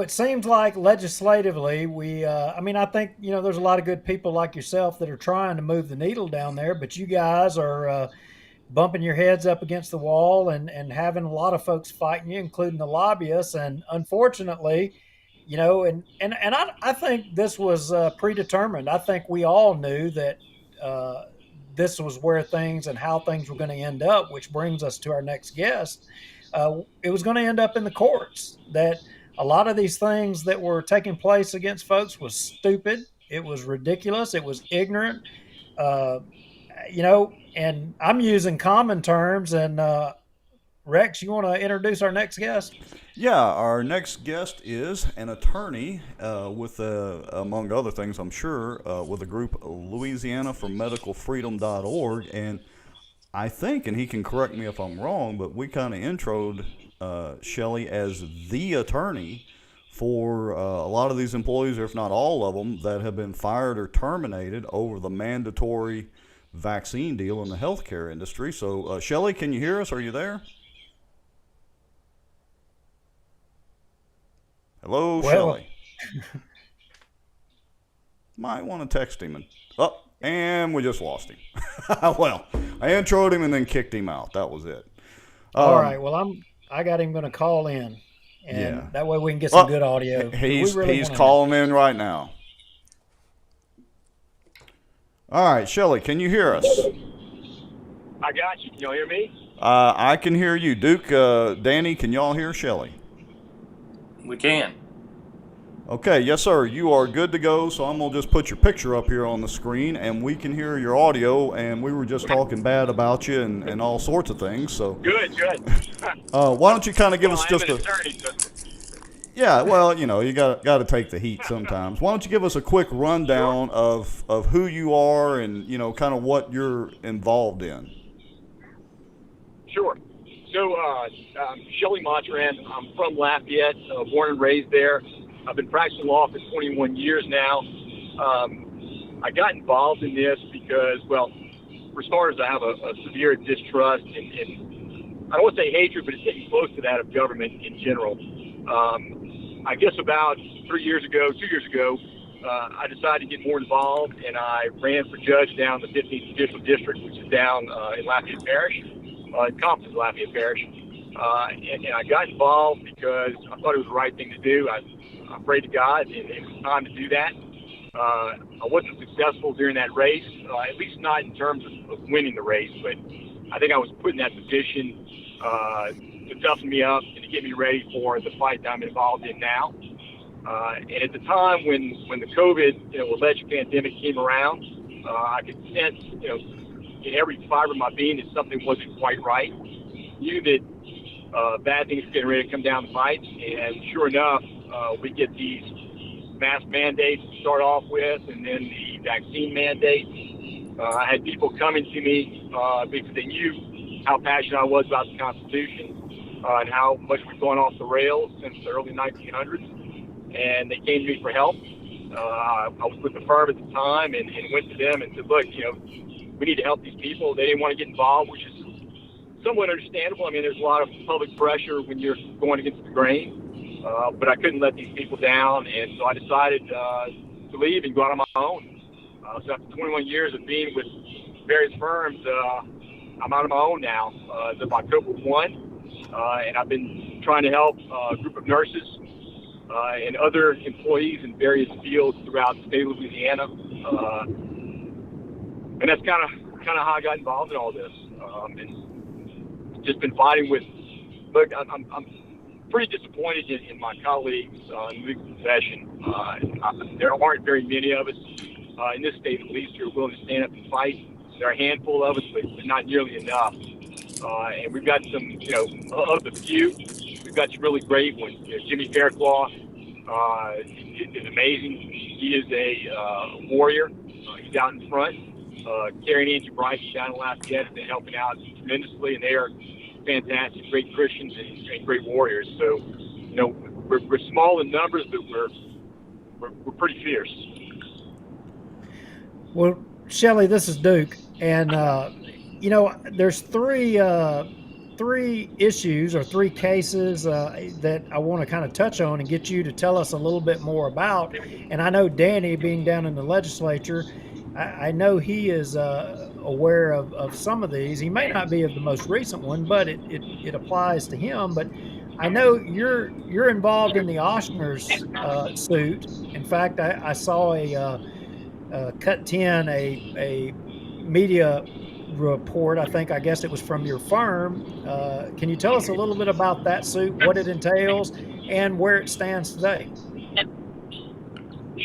seems like legislatively I think, you know, there's a lot of good people like yourself that are trying to move the needle down there, but you guys are bumping your heads up against the wall and having a lot of folks fighting you, including the lobbyists. And unfortunately, you know, and I think this was predetermined. I think we all knew that this was where things and how things were going to end up, which brings us to our next guest. It was going to end up in the courts, that a lot of these things that were taking place against folks was stupid. It was ridiculous. It was ignorant. And I'm using common terms. And Rex, you want to introduce our next guest? Yeah, our next guest is an attorney with, among other things, I'm sure, with a group Louisiana for medicalfreedom.org. And I think, and he can correct me if I'm wrong, but we kind of introed Shelly as the attorney for a lot of these employees, or if not all of them, that have been fired or terminated over the mandatory vaccine deal in the healthcare industry. So, Shelly, can you hear us? Are you there? Hello, Shelly. Might want to text him. And we just lost him. Well, I introed him and then kicked him out. That was it. All right. Well, I got him going to call in, and that way we can get some good audio. He's calling in right now. All right, Shelly, can you hear us? I got you. Can y'all hear me? I can hear you. Duke, Danny, can y'all hear Shelly? We can. Okay, yes, sir. You are good to go. So I'm going to just put your picture up here on the screen, and we can hear your audio. And we were just talking bad about you and all sorts of things. So Good. why don't you kind of give us just an attorney, so. Yeah, well, you know, you got to take the heat sometimes. Why don't you give us a quick rundown of who you are and, you know, kind of what you're involved in? Sure. So, Shelly Maturin, I'm from Lafayette, born and raised there. I've been practicing law for 21 years now. I got involved in this because, well, for starters, I have a severe distrust and I don't want to say hatred, but it's getting close to that of government in general. I guess about 2 years ago, I decided to get more involved, and I ran for judge down the 15th Judicial District, which is down in Lafayette Parish, in Compton's Lafayette Parish. And I got involved because I thought it was the right thing to do. I prayed to God, and it was time to do that. I wasn't successful during that race, at least not in terms of winning the race, but I think I was put in that position to toughen me up and to get me ready for the fight that I'm involved in now. And at the time when the COVID, alleged pandemic came around, I could sense, in every fiber of my being that something wasn't quite right. Knew that bad things were getting ready to come down the pipe, and sure enough, we get these mask mandates to start off with, and then the vaccine mandates. I had people coming to me because they knew how passionate I was about the Constitution and how much we've gone off the rails since the early 1900s. And they came to me for help. I was with the firm at the time and went to them and said, look, we need to help these people. They didn't want to get involved, which is somewhat understandable. I mean, there's a lot of public pressure when you're going against the grain. But I couldn't let these people down, and so I decided to leave and go out on my own. So after 21 years of being with various firms, I'm out on my own now. As of October 1, and I've been trying to help a group of nurses and other employees in various fields throughout the state of Louisiana. And that's kind of how I got involved in all this. And just been fighting with, look, I'm pretty disappointed in my colleagues in the legal profession. There aren't very many of us in this state, at least, who are willing to stand up and fight. There are a handful of us, but not nearly enough. And we've got some, of the few, we've got some really great ones. Jimmy Faircloth is amazing. He is a warrior. He's out in front. Carrie and Angie Bryce down in Lafayette have been helping out tremendously, and they are fantastic, great Christians and great warriors. So, we're small in numbers, but we're pretty fierce. Well, Shelly, this is Duke, and there's three issues or three cases that I want to kind of touch on and get you to tell us a little bit more about. And I know Danny, being down in the legislature, I know he is aware of some of these. He may not be of the most recent one, but it applies to him. But I know you're involved in the Oshner's suit. In fact, I saw a Cut 10, a media report. I guess it was from your firm. Can you tell us a little bit about that suit, what it entails, and where it stands today?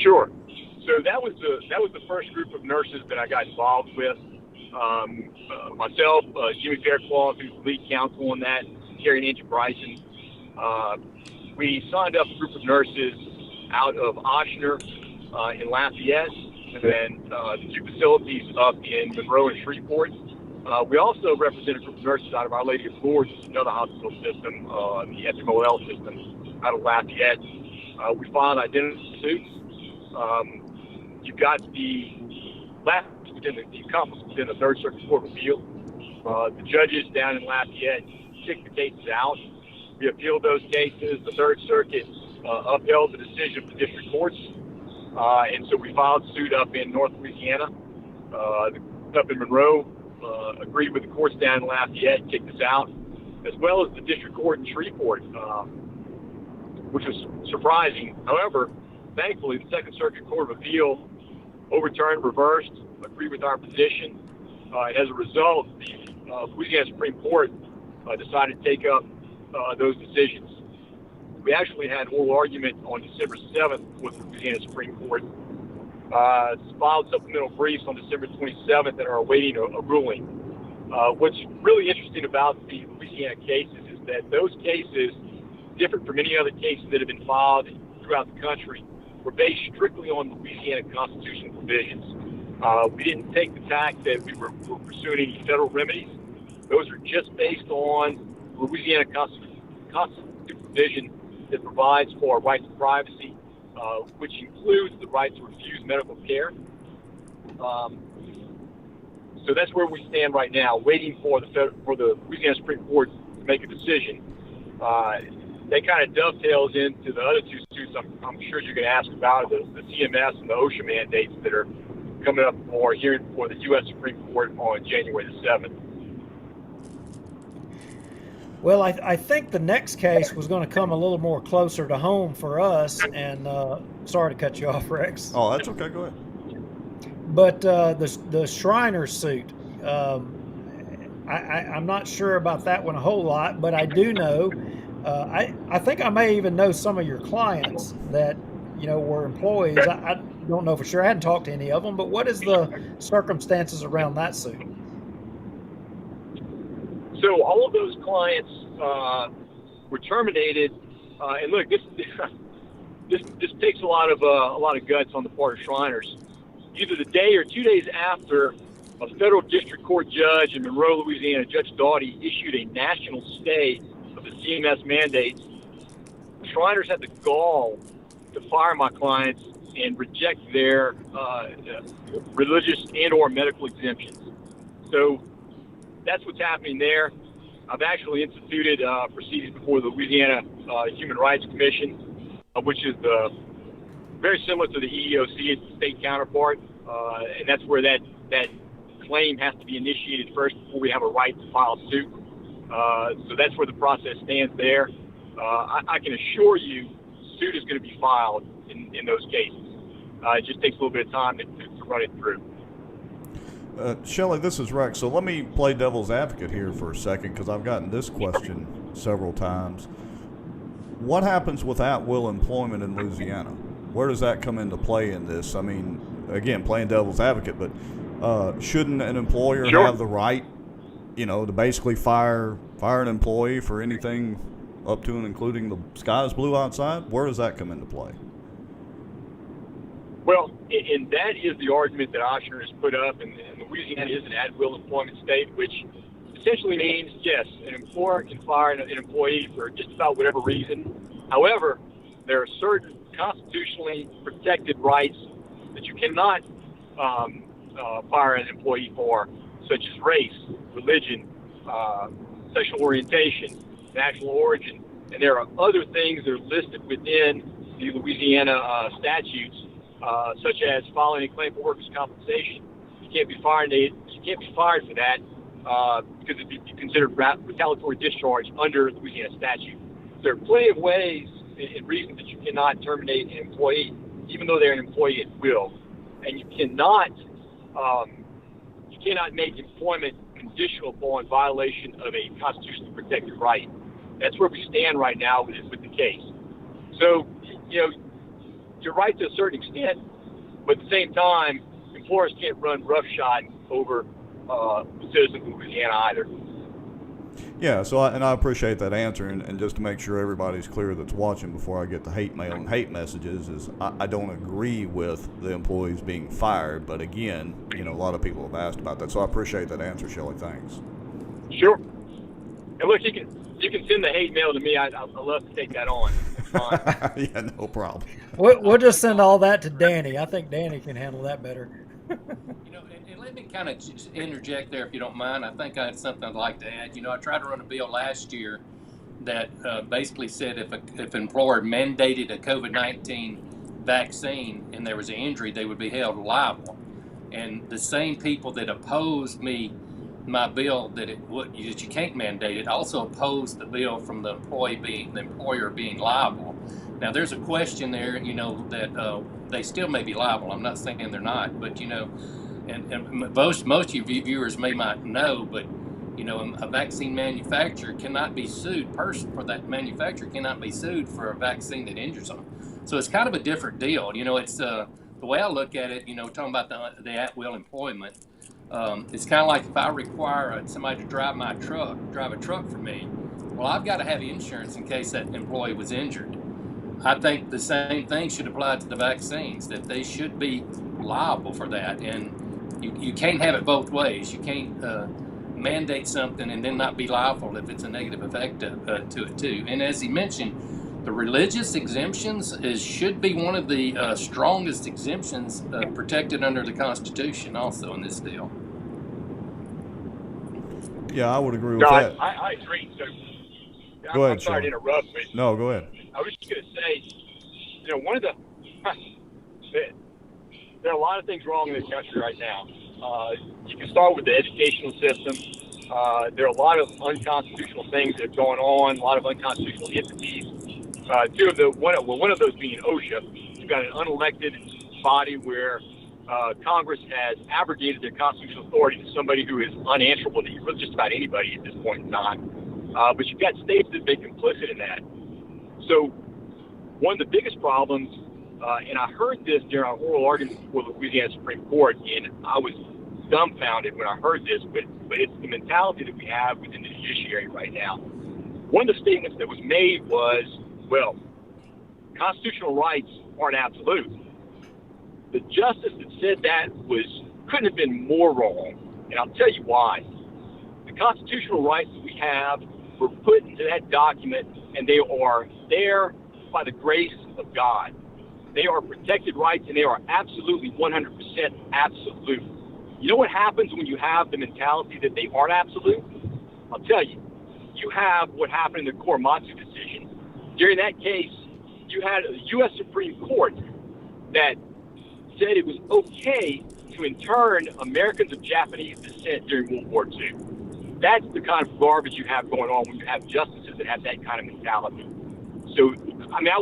Sure. So that was the first group of nurses that I got involved with. Myself, Jimmy Faircloth, who's the lead counsel on that, Carrie and Angie Bryson. We signed up a group of nurses out of Oshner in Lafayette, and then the two facilities up in Monroe and Shreveport. We also represent a group of nurses out of Our Lady of Lourdes, another hospital system, the FMOL system out of Lafayette. We filed identity suits. You've got the accomplice within the Third Circuit Court of Appeal. The judges down in Lafayette kicked the cases out. We appealed those cases. The Third Circuit upheld the decision of the district courts. And so we filed suit up in North Louisiana. Up in Monroe agreed with the courts down in Lafayette, kicked us out, as well as the district court in Shreveport, which was surprising. However, thankfully, the Second Circuit Court of Appeal overturned, reversed, agreed with our position. And as a result, the Louisiana Supreme Court decided to take up those decisions. We actually had an oral argument on December 7th with the Louisiana Supreme Court. Filed supplemental briefs on December 27th and are awaiting a ruling. What's really interesting about the Louisiana cases is that those cases, different from any other cases that have been filed throughout the country, were based strictly on Louisiana constitutional provisions. We didn't take the tack that we were pursuing any federal remedies. Those are just based on Louisiana constitutional provision that provides for rights to privacy, which includes the right to refuse medical care. So that's where we stand right now, waiting for the Louisiana Supreme Court to make a decision. That kind of dovetails into the other two suits I'm sure you're going to ask about, the CMS and the OSHA mandates that are coming up for hearing before the U.S. Supreme Court on January the 7th. Well, I think the next case was going to come a little more closer to home for us, and sorry to cut you off, Rex. Oh, that's okay. Go ahead. But the Shriner suit, I'm not sure about that one a whole lot, but I do know, I think I may even know some of your clients that, were employees. I don't know for sure. I hadn't talked to any of them, but what is the circumstances around that suit? So all of those clients were terminated, and look, this takes a lot of guts on the part of Shriners. Either the day or 2 days after a federal district court judge in Monroe, Louisiana, Judge Doughty, issued a national stay of the CMS mandates, Shriners had the gall to fire my clients and reject their religious and or medical exemptions. So that's what's happening there. I've actually instituted proceedings before the Louisiana Human Rights Commission, which is very similar to the EEOC, its state counterpart, and that's where that claim has to be initiated first before we have a right to file a suit. So that's where the process stands there. I can assure you, suit is going to be filed in those cases. It just takes a little bit of time to run it through. Shelly, this is Rex. So let me play devil's advocate here for a second, because I've gotten this question several times. What happens with at-will employment in Louisiana? Where does that come into play in this? I mean, again, playing devil's advocate, but shouldn't an employer have the right, to basically fire an employee for anything up to and including the sky's blue outside? Where does that come into play? Well, and that is the argument that Oshner has put up, and Louisiana is an at-will employment state, which essentially means, yes, an employer can fire an employee for just about whatever reason. However, there are certain constitutionally protected rights that you cannot fire an employee for, such as race, religion, sexual orientation, national origin, and there are other things that are listed within the Louisiana statutes, such as filing a claim for workers' compensation. You can't be fired for that because it'd be considered retaliatory discharge under Louisiana statute. There are plenty of ways and reasons that you cannot terminate an employee, even though they're an employee at will, and you cannot make employment conditional upon violation of a constitutionally protected right. That's where we stand right now with the case. So, you're right to a certain extent, but at the same time, employers can't run roughshod over citizens of Louisiana either. Yeah, so I appreciate that answer, and just to make sure everybody's clear that's watching before I get the hate mail and hate messages, is I don't agree with the employees being fired, but again, a lot of people have asked about that, so I appreciate that answer, Shelly. Thanks. Sure. And look, you can send the hate mail to me. I'd love to take that on. Yeah, no problem. We'll just send all that to Danny. I think Danny can handle that better. And let me kind of just interject there, if you don't mind. I think I had something I'd like to add. I tried to run a bill last year that basically said if an employer mandated a COVID-19 vaccine and there was an injury, they would be held liable. And the same people that opposed my bill that you can't mandate it also opposed the bill from the employer being liable. Now there's a question there, that they still may be liable. I'm not saying they're not, but and most of your viewers may not know, but a vaccine manufacturer cannot be sued. For that manufacturer cannot be sued for a vaccine that injures them. So it's kind of a different deal. It's the way I look at it. Talking about the at-will employment. It's kind of like if I require somebody to drive a truck for me. Well, I've got to have insurance in case that employee was injured. I think the same thing should apply to the vaccines, that they should be liable for that. And you can't have it both ways. You can't mandate something and then not be liable if it's a negative effect to it too. And as he mentioned, the religious exemptions should be one of the strongest exemptions protected under the Constitution also in this deal. Yeah, I would agree with No, that. I agree. So, Go ahead, I'm sorry to Sean. interrupt, but No, go ahead. I was just going to say, one of the there are a lot of things wrong in this country right now. You can start with the educational system. There are a lot of unconstitutional things that are going on, a lot of unconstitutional entities. One of those being OSHA. You've got an unelected body where Congress has abrogated their constitutional authority to somebody who is unanswerable to really just about anybody at this point in time. But you've got states that have been complicit in that. So one of the biggest problems, and I heard this during our oral argument before the Louisiana Supreme Court, and I was dumbfounded when I heard this, but it's the mentality that we have within the judiciary right now. One of the statements that was made was, well, constitutional rights aren't absolute. The justice that said that couldn't have been more wrong, and I'll tell you why. The constitutional rights that we have were put into that document, and they are there by the grace of God. They are protected rights, and they are absolutely 100% absolute. You know what happens when you have the mentality that they aren't absolute? I'll tell you. You have what happened in the Korematsu decision. During that case, you had a U.S. Supreme Court that said it was okay to intern Americans of Japanese descent during World War II. That's the kind of garbage you have going on when you have justices that have that kind of mentality. So, I mean, I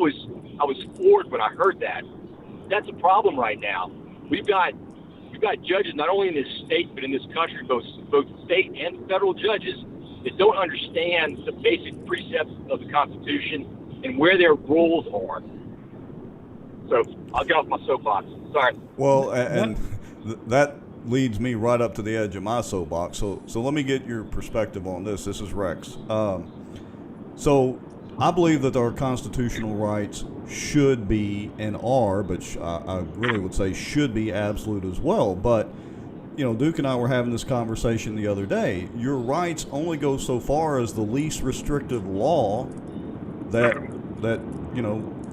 was floored when I heard that. That's a problem right now. We've got judges not only in this state but in this country, both state and federal judges, that don't understand the basic precepts of the Constitution and where their roles are. So I'll get off my soapbox. Sorry. Well, and that leads me right up to the edge of my soapbox. So let me get your perspective on this. This is Rex. So I believe that our constitutional rights should be and are, but I really would say should be absolute as well. But, Duke and I were having this conversation the other day. Your rights only go so far as the least restrictive law that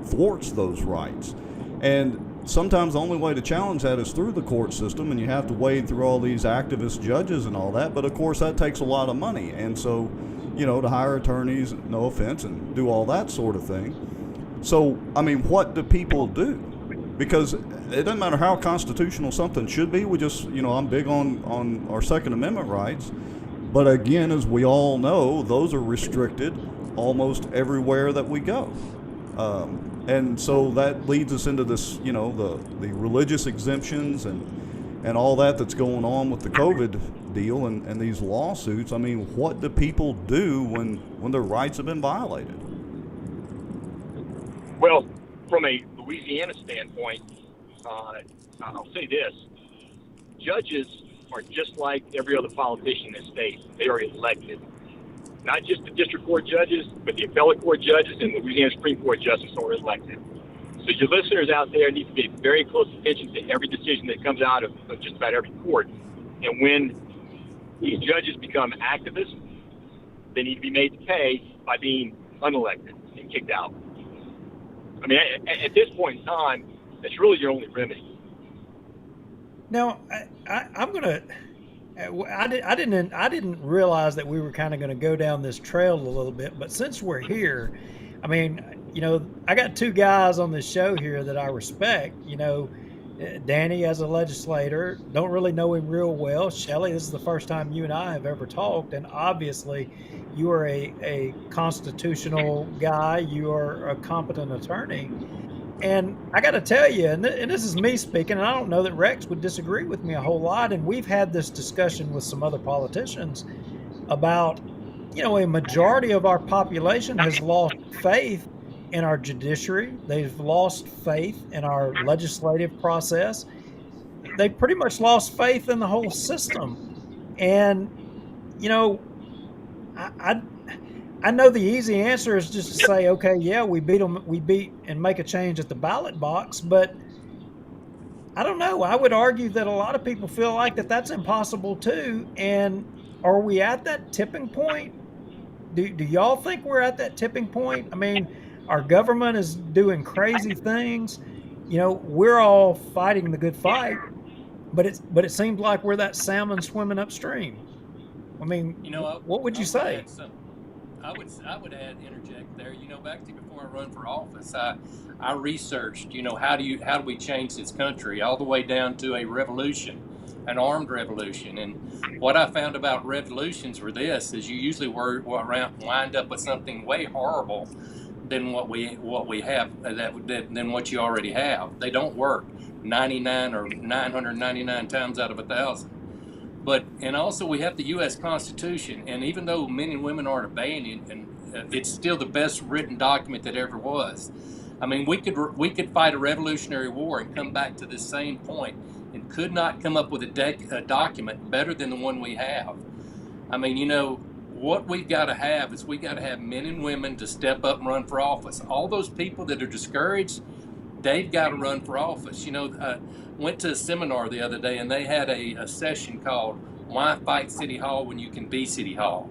thwarts those rights. And sometimes the only way to challenge that is through the court system, and you have to wade through all these activist judges and all that. But of course, that takes a lot of money, and so to hire attorneys, no offense, and do all that sort of thing. So, I mean, what do people do? Because it doesn't matter how constitutional something should be. We just, I'm big on our Second Amendment rights. But again, as we all know, those are restricted almost everywhere that we go. And so that leads us into this, the religious exemptions and all that's going on with the COVID deal and these lawsuits. I mean, what do people do when their rights have been violated? Well, from a Louisiana standpoint, I'll say this. Judges are just like every other politician in this state. They are elected. Not just the district court judges, but the appellate court judges and the Louisiana Supreme Court justices are elected. So your listeners out there need to pay very close attention to every decision that comes out of just about every court. And when these judges become activists, they need to be made to pay by being unelected and kicked out. I mean, at this point in time, that's really your only remedy. Now, I'm gonna. I didn't realize that we were kind of going to go down this trail a little bit, but since we're here, I mean, I got two guys on this show here that I respect. Danny as a legislator, don't really know him real well. Shelly, this is the first time you and I have ever talked, and obviously you are a constitutional guy. You are a competent attorney. And I got to tell you, and this is me speaking, and I don't know that Rex would disagree with me a whole lot, and we've had this discussion with some other politicians about, a majority of our population has lost faith in our judiciary. They've lost faith in our legislative process. They pretty much lost faith in the whole system. And, I know the easy answer is just to say, okay, yeah, we beat and make a change at the ballot box, but I don't know. I would argue that a lot of people feel like that's impossible too. And are we at that tipping point? Do y'all think we're at that tipping point? I mean, our government is doing crazy things. You know, we're all fighting the good fight, but it seems like we're that salmon swimming upstream. I mean, what would you say? I would interject there. Back to before I run for office, I researched. How do we change this country all the way down to a revolution, an armed revolution? And what I found about revolutions were this: is you usually wind up with something way horrible than what we have than what you already have. They don't work 99 or 999 times out of 1,000. And also we have the U.S. Constitution, and even though men and women aren't obeying it, and it's still the best written document that ever was. I mean, we could fight a revolutionary war and come back to this same point, and could not come up with a document better than the one we have. I mean, what we've got to have is we got to have men and women to step up and run for office. All those people that are discouraged, they've got to run for office. Went to a seminar the other day, and they had a session called "Why Fight City Hall When You Can Be City Hall?"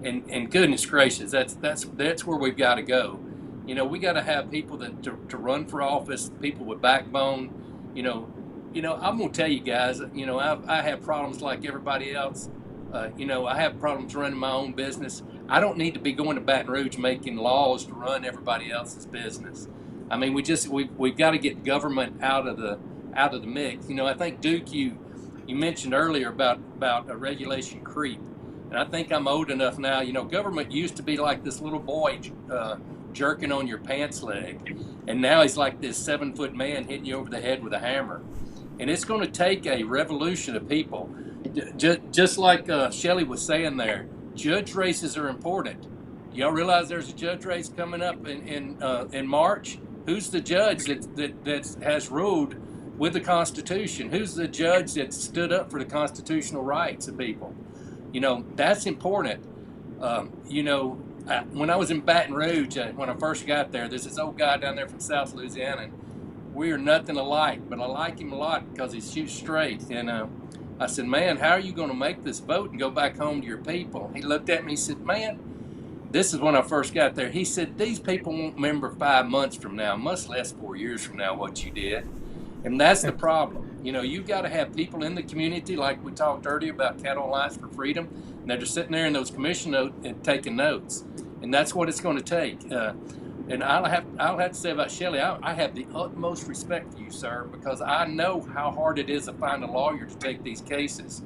And goodness gracious, that's where we've got to go. We got to have people to run for office, people with backbone. I'm gonna tell you guys, I have problems like everybody else. I have problems running my own business. I don't need to be going to Baton Rouge making laws to run everybody else's business. I mean, we've got to get government out of the mix. I think Duke, you mentioned earlier about a regulation creep, and I think I'm old enough now. Government used to be like this little boy jerking on your pants leg, and now he's like this 7-foot man hitting you over the head with a hammer. And it's going to take a revolution of people, just like Shelly was saying there. Judge races are important. Y'all realize there's a judge race coming up in March? Who's the judge that has ruled with the Constitution? Who's the judge that stood up for the constitutional rights of people? That's important. When I was in Baton Rouge, when I first got there, there's this old guy down there from South Louisiana, and we are nothing alike, but I like him a lot because he shoots straight. And I said, man, how are you going to make this vote and go back home to your people? He looked at me, he said, man, this is when I first got there. He said, these people won't remember 5 months from now, much less 4 years from now, what you did. And that's the problem. You've got to have people in the community, like we talked earlier about Caddo Alliance for Freedom, and they're just sitting there in those commission notes and taking notes. And that's what it's going to take. And I'll have to say about Shelly, I have the utmost respect for you, sir, because I know how hard it is to find a lawyer to take these cases.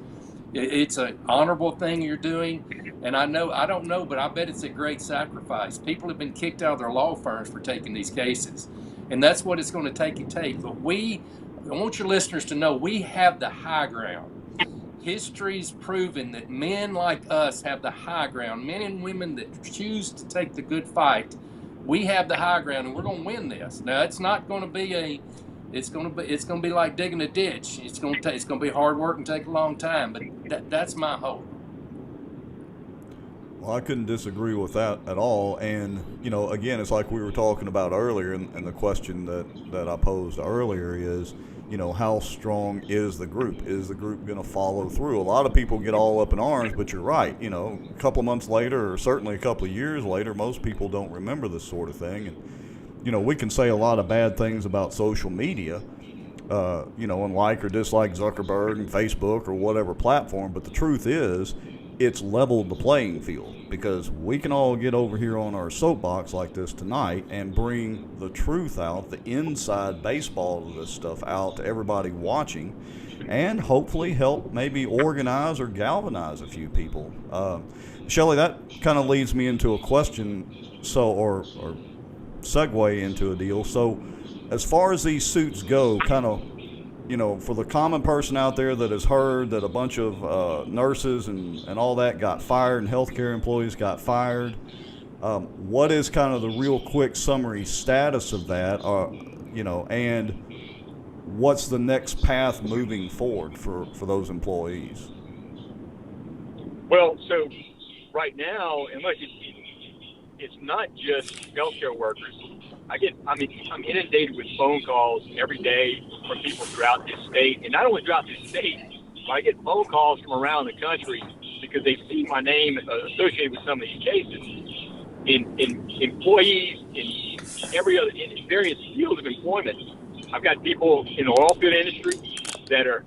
It's an honorable thing you're doing, and I don't know, but I bet it's a great sacrifice. People have been kicked out of their law firms for taking these cases, and that's what it's going to take. But I want your listeners to know we have the high ground. History's proven that men like us have the high ground. Men and women that choose to take the good fight, we have the high ground, and we're going to win this. Now, it's not going to be it's going to be like digging a ditch. It's going to be hard work and take a long time, but that's my hope. Well, I couldn't disagree with that at all. And, again, it's like we were talking about earlier, and the question that I posed earlier is, how strong is the group? Is the group going to follow through? A lot of people get all up in arms, but you're right. A couple of months later, or certainly a couple of years later, most people don't remember this sort of thing. And, we can say a lot of bad things about social media, and like or dislike Zuckerberg and Facebook or whatever platform, but the truth is, it's leveled the playing field, because we can all get over here on our soapbox like this tonight and bring the truth out, the inside baseball of this stuff out to everybody watching, and hopefully help maybe organize or galvanize a few people. Shelly, that kind of leads me into a question, or segue into a deal. So as far as these suits go, kind of, for the common person out there that has heard that a bunch of nurses and all that got fired and healthcare employees got fired, what is kind of the real quick summary status of that, and what's the next path moving forward for those employees? Well, so right now, and look, it's not just healthcare workers. I'm inundated with phone calls every day from people throughout this state, and not only throughout this state, but I get phone calls from around the country because they've seen my name associated with some of these cases. In employees in in various fields of employment, I've got people in the oil field industry that are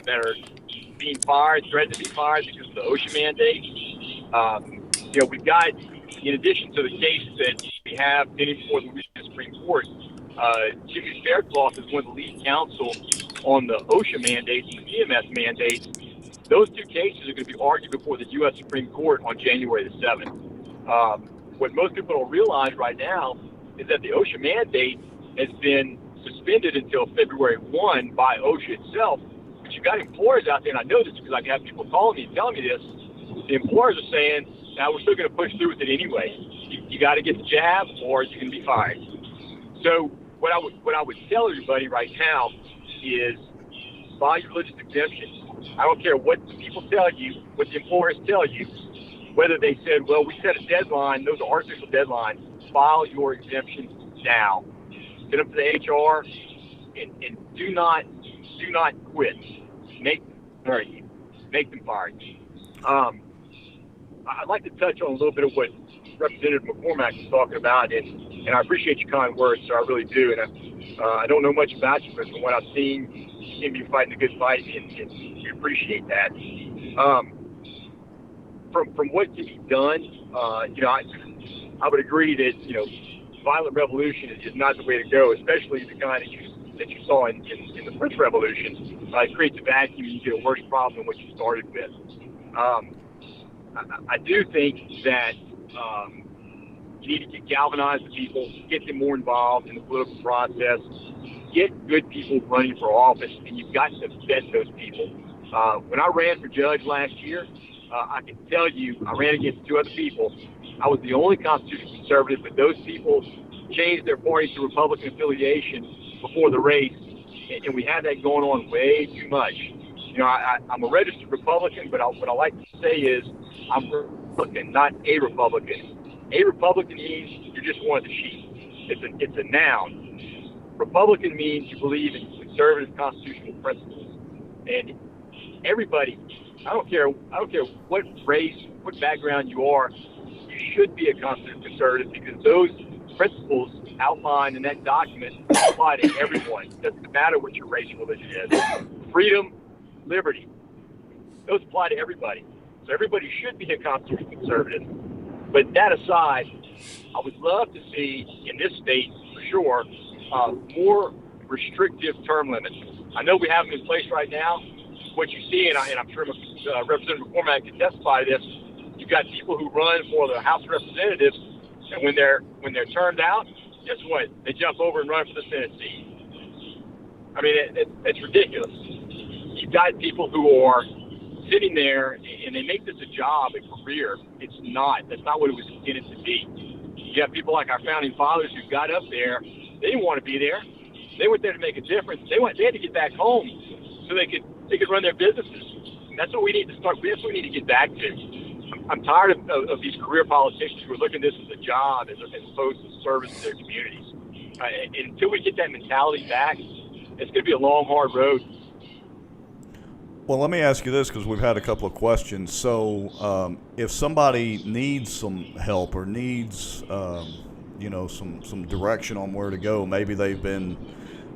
being fired, threatened to be fired because of the OSHA mandate. We've got, in addition to the case that we have pending before the Louisiana Supreme Court, Jimmy Faircloth is one of the lead counsel on the OSHA mandates and the CMS mandates. Those two cases are going to be argued before the U.S. Supreme Court on January the 7th. What most people don't realize right now is that the OSHA mandate has been suspended until February 1 by OSHA itself. But you've got employers out there, and I know this because I have people calling me and telling me this. The employers are saying, now we're still going to push through with it anyway. You got to get the jab or you can be fired. So what I would tell everybody right now is file your religious exemption. I don't care what the people tell you, what the employers tell you, whether they said, well, we set a deadline, those are artificial deadlines. File your exemption now. Send them to the HR and do not quit. Make them fire you. I'd like to touch on a little bit of what Representative McCormick was talking about, and I appreciate your kind words, sir. I really do. And I don't know much about you, but from what I've seen, you seem to be fighting a good fight, and we appreciate that. From what can be done, I would agree that violent revolution is not the way to go, especially the kind that you saw in the French Revolution. It creates a vacuum, and you get a worse problem than what you started with. I do think that you need to galvanize the people, get them more involved in the political process, get good people running for office, and you've got to vet those people. When I ran for judge last year, I can tell you, I ran against two other people. I was the only constitutional conservative, but those people changed their party to Republican affiliation before the race, and we had that going on way too much. I'm a registered Republican, but what I like to say is I'm a Republican, not a Republican. A Republican means you're just one of the sheep. It's a noun. Republican means you believe in conservative constitutional principles. And everybody, I don't care what race, what background you are, you should be a constitutional conservative because those principles outlined in that document apply to everyone. It doesn't matter what your race or religion is. Freedom, liberty, those apply to everybody. So everybody should be a constitutional conservative. But that aside, I would love to see in this state, for sure, more restrictive term limits. I know we have them in place right now. What you see, and I'm sure Representative McCormick can testify to this, you've got people who run for the House of Representatives, and when they're turned out, guess what? They jump over and run for the Senate seat. I mean, it's ridiculous. You've got people who are sitting there and they make this a job, a career. It's not. That's not what it was intended to be. You have people like our founding fathers who got up there. They didn't want to be there. They were there to make a difference. They had to get back home so they could run their businesses. That's what we need to start. That's what we need to get back to. I'm tired of these career politicians who are looking at this as a job as opposed to service to their communities. And until we get that mentality back, it's going to be a long, hard road. Well, let me ask you this because we've had a couple of questions. So if somebody needs some help or needs, some direction on where to go, maybe they've been,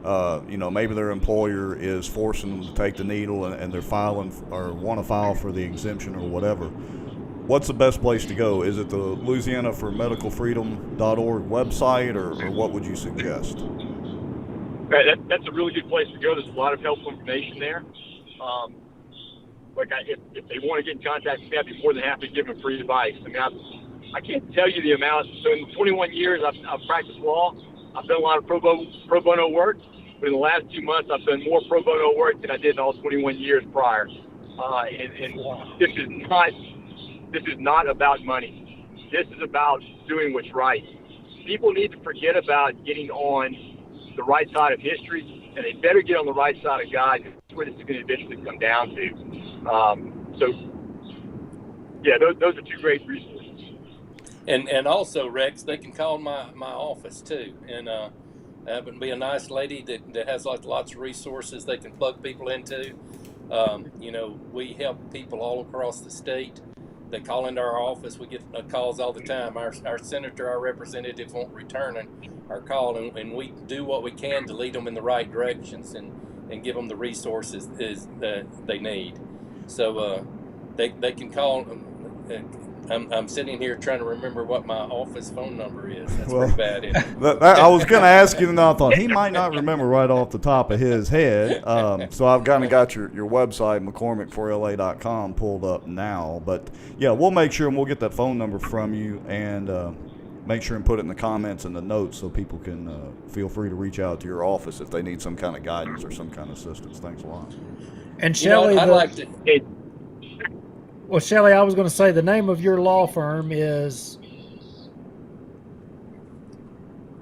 maybe their employer is forcing them to take the needle and they're filing or want to file for the exemption or whatever. What's the best place to go? Is it the Louisiana for medicalfreedom.org website or what would you suggest? That's a really good place to go. There's a lot of helpful information there. If they want to get in contact with me, I'd be more than happy to give them free advice. I mean, I can't tell you the amount. So in 21 years, I've practiced law. I've done a lot of pro bono work, but in the last 2 months, I've done more pro bono work than I did in all 21 years prior. And this is not about money. This is about doing what's right. People need to forget about getting on the right side of history, and they better get on the right side of God. That's where this is going to eventually come down to. Those are two great resources. And also, Rex, they can call my office too, and that would be a nice lady that has lots of resources they can plug people into. We help people all across the state, They call into our office. We get calls all the time. Our senator, our representatives won't return our call, and we do what we can to lead them in the right directions and give them the resources that they need. So they can call. I'm sitting here trying to remember what my office phone number is. That's pretty bad, isn't it? I was going to ask you, and I thought he might not remember right off the top of his head. So I've kind of got your website, McCormick4LA.com, pulled up now. But, yeah, we'll make sure and we'll get that phone number from you and make sure and put it in the comments and the notes so people can feel free to reach out to your office if they need some kind of guidance or some kind of assistance. Thanks a lot. And Shelly, I'd like to. Well, Shelly, I was going to say the name of your law firm is.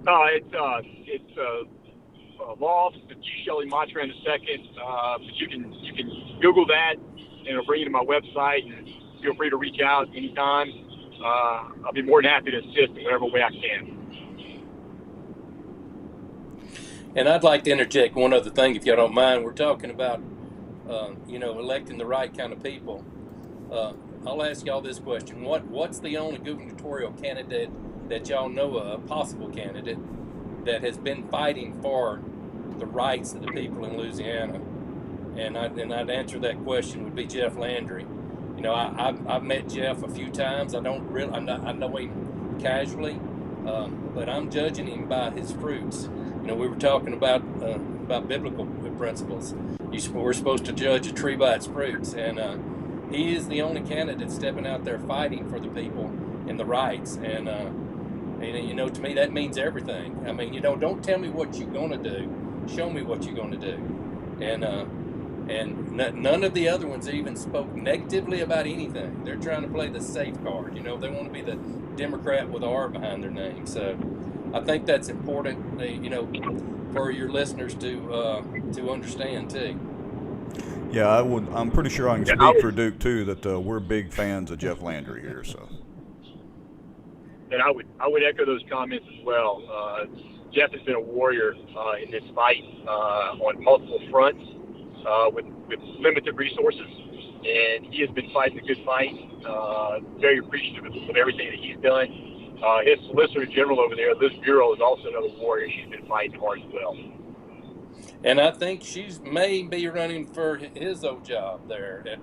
It's law office of G. Shelly Maturin II. But you can Google that, and it'll bring you to my website. And feel free to reach out anytime. I'll be more than happy to assist in whatever way I can. And I'd like to interject one other thing, if y'all don't mind. We're talking about, electing the right kind of people. I'll ask y'all this question. What's the only gubernatorial candidate that y'all know of, possible candidate, that has been fighting for the rights of the people in Louisiana? And I'd answer that question would be Jeff Landry. I've met Jeff a few times. I know him casually, but I'm judging him by his fruits. We were talking about biblical principles. We're supposed to judge a tree by its fruits, and he is the only candidate stepping out there fighting for the people and the rights. And to me, that means everything. I mean, don't tell me what you're going to do. Show me what you're going to do. And none of the other ones even spoke negatively about anything. They're trying to play the safe card. They want to be the Democrat with an R behind their name. So I think that's important, for your listeners to understand too. Yeah, I'm pretty sure I can speak for Duke too that we're big fans of Jeff Landry here. So. And I would echo those comments as well. Jeff has been a warrior in this fight on multiple fronts with limited resources, and he has been fighting a good fight. Very appreciative of everything that he's done. His Solicitor General over there, Liz Bureau, is also another warrior. She's been fighting hard as well. And I think she may be running for his old job there at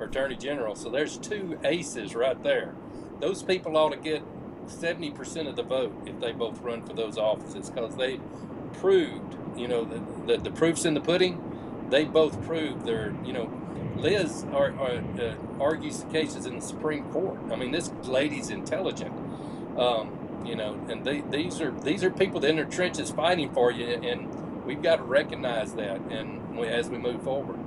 Attorney General. So there's two aces right there. Those people ought to get 70% of the vote if they both run for those offices, because they proved, the proof's in the pudding. They both proved Liz argues the cases in the Supreme Court. I mean, this lady's intelligent, and these are people that in their trenches fighting for you, and we've got to recognize that, and as we move forward.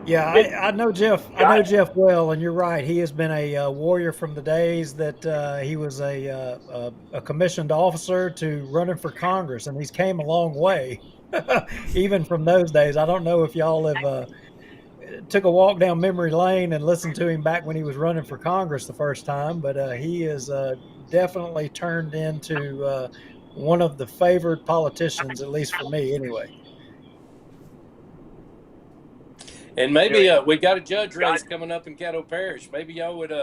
Yeah, I know Jeff. I know Jeff well, and you're right. He has been a warrior from the days that he was a commissioned officer to running for Congress, and he's came a long way, even from those days. I don't know if y'all have took a walk down memory lane and listened to him back when he was running for Congress the first time, but he is definitely turned into one of the favored politicians, at least for me, anyway. And maybe we got a judge race coming up in Caddo Parish. Maybe y'all would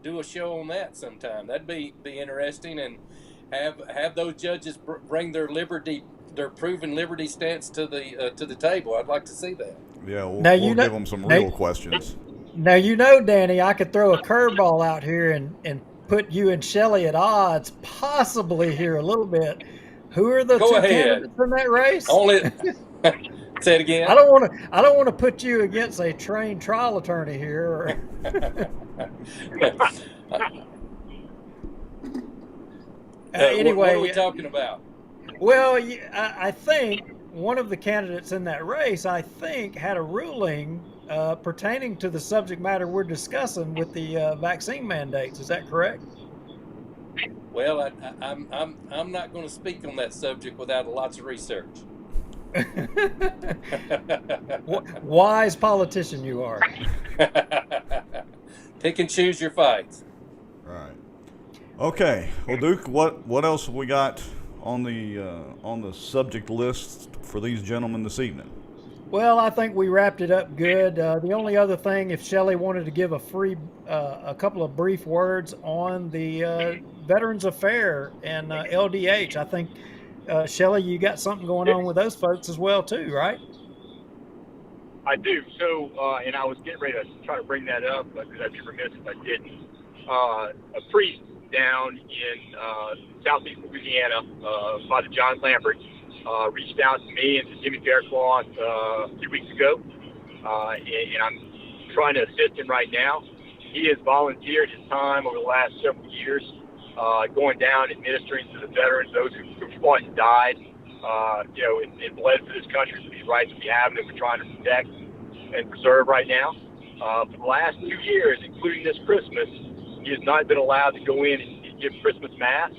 do a show on that sometime. That'd be interesting, and have those judges bring their proven liberty stance to the table. I'd like to see that. Yeah, we'll give them some real questions. Now, Danny, I could throw a curveball out here and put you and Shelly at odds, possibly here a little bit. Who are the two candidates in that race? Only. Say it again. I don't want to put you against a trained trial attorney here. Anyway, what are we talking about? Well, I think one of the candidates in that race, had a ruling pertaining to the subject matter we're discussing with the vaccine mandates. Is that correct? Well, I'm not going to speak on that subject without lots of research. Wise politician you are. Pick and choose your fights. Right. Okay. Well, Duke, what else have we got on the subject list for these gentlemen this evening? Well, I think we wrapped it up good. The only other thing, if Shelly wanted to give a couple of brief words on the Veterans Affair and LDH, I think, Shelly, you got something going on with those folks as well, too, right? I do. So, and I was getting ready to try to bring that up because I'd be remiss if I didn't. A priest down in southeast Louisiana by the John Lambert reached out to me and to Jimmy Faircloth a few weeks ago, and I'm trying to assist him right now. He has volunteered his time over the last several years, going down administering to the veterans, those who fought and died, and bled for this country, for these rights we have that we're trying to protect and preserve right now. For the last 2 years, including this Christmas, he has not been allowed to go in and give Christmas Mass,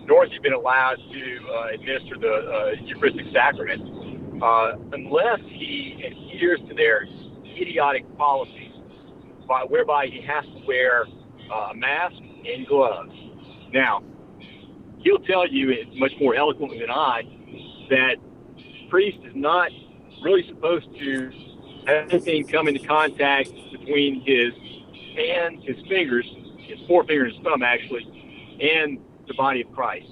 nor has he been allowed to administer the Eucharistic Sacrament, unless he adheres to their idiotic policies, whereby he has to wear a mask and gloves. Now, he'll tell you, it's much more eloquently than I, that priest is not really supposed to have anything come into contact between his hands, his fingers, his forefinger and his thumb actually, and the body of Christ.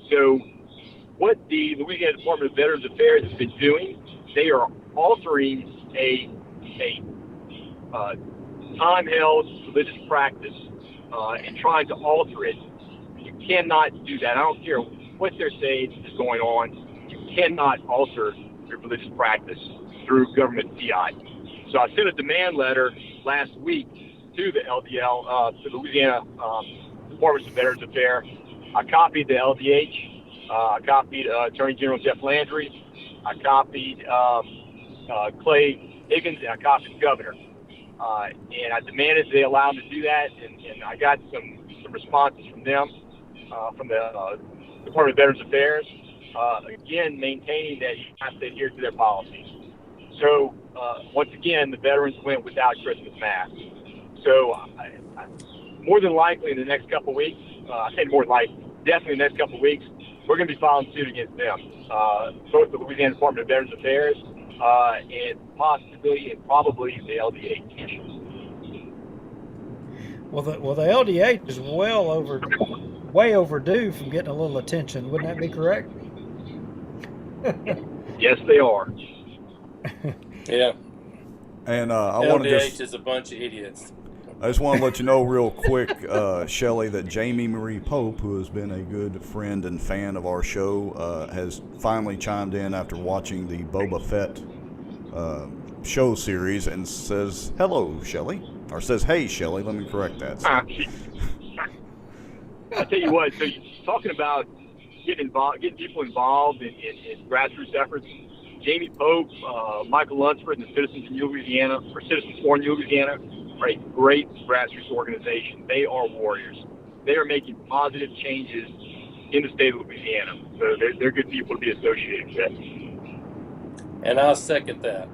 So what the Louisiana Department of Veterans Affairs has been doing, they are altering a time-held religious practice and trying to alter it. You cannot do that. I don't care what they're saying is going on. You cannot alter your religious practice through government fiat. So I sent a demand letter last week to the LDL, to the Louisiana Department of Veterans Affairs. I copied the LDH. I copied Attorney General Jeff Landry. I copied Clay Higgins, and I copied the governor. And I demanded they allow them to do that, and I got some responses from them, from the Department of Veterans Affairs, again, maintaining that you have to adhere to their policies. So, once again, the veterans went without Christmas Mass. So, more than likely in the next couple of weeks, I say more than likely, definitely in the next couple of weeks, we're going to be filing suit against them, both the Louisiana Department of Veterans Affairs and possibly and probably the LDH. Well, the LDH is way overdue from getting a little attention. Wouldn't that be correct? Yes, they are. Yeah. And I want to LDH is a bunch of idiots. I just want to let you know real quick, Shelly, that Jamie Marie Pope, who has been a good friend and fan of our show, has finally chimed in after watching the Boba Fett show series and says, hello, Shelly. Or says, hey, Shelly. Let me correct that. I'll tell you what, so you're talking about getting people involved in grassroots efforts. Jamie Pope, Michael Lunsford, and the Citizens in Louisiana, or Citizens for Louisiana, are a great grassroots organization. They are warriors. They are making positive changes in the state of Louisiana. So they're good people to be associated with. And I'll second that.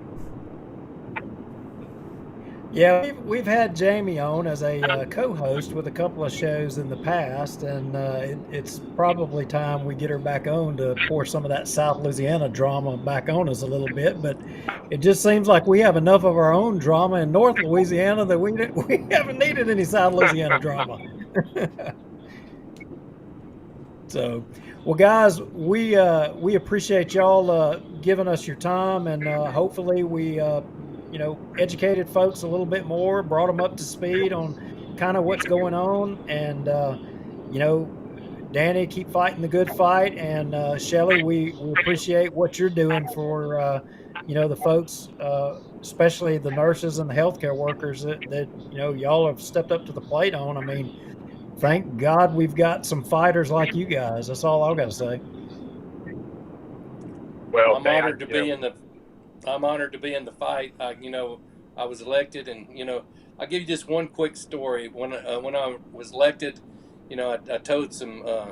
Yeah, we've had Jamie on as a co-host with a couple of shows in the past, and it's probably time we get her back on to pour some of that South Louisiana drama back on us a little bit. But it just seems like we have enough of our own drama in North Louisiana that we haven't needed any South Louisiana drama. So, well, guys, we appreciate y'all giving us your time, and hopefully we educated folks a little bit more, brought them up to speed on kind of what's going on. And, Danny, keep fighting the good fight. And Shelly, we appreciate what you're doing for, the folks, especially the nurses and the healthcare workers that y'all have stepped up to the plate on. I mean, thank God we've got some fighters like you guys. That's all I've got to say. Well, I'm honored to be in the fight. I was elected, and I'll give you just one quick story. When I was elected, I told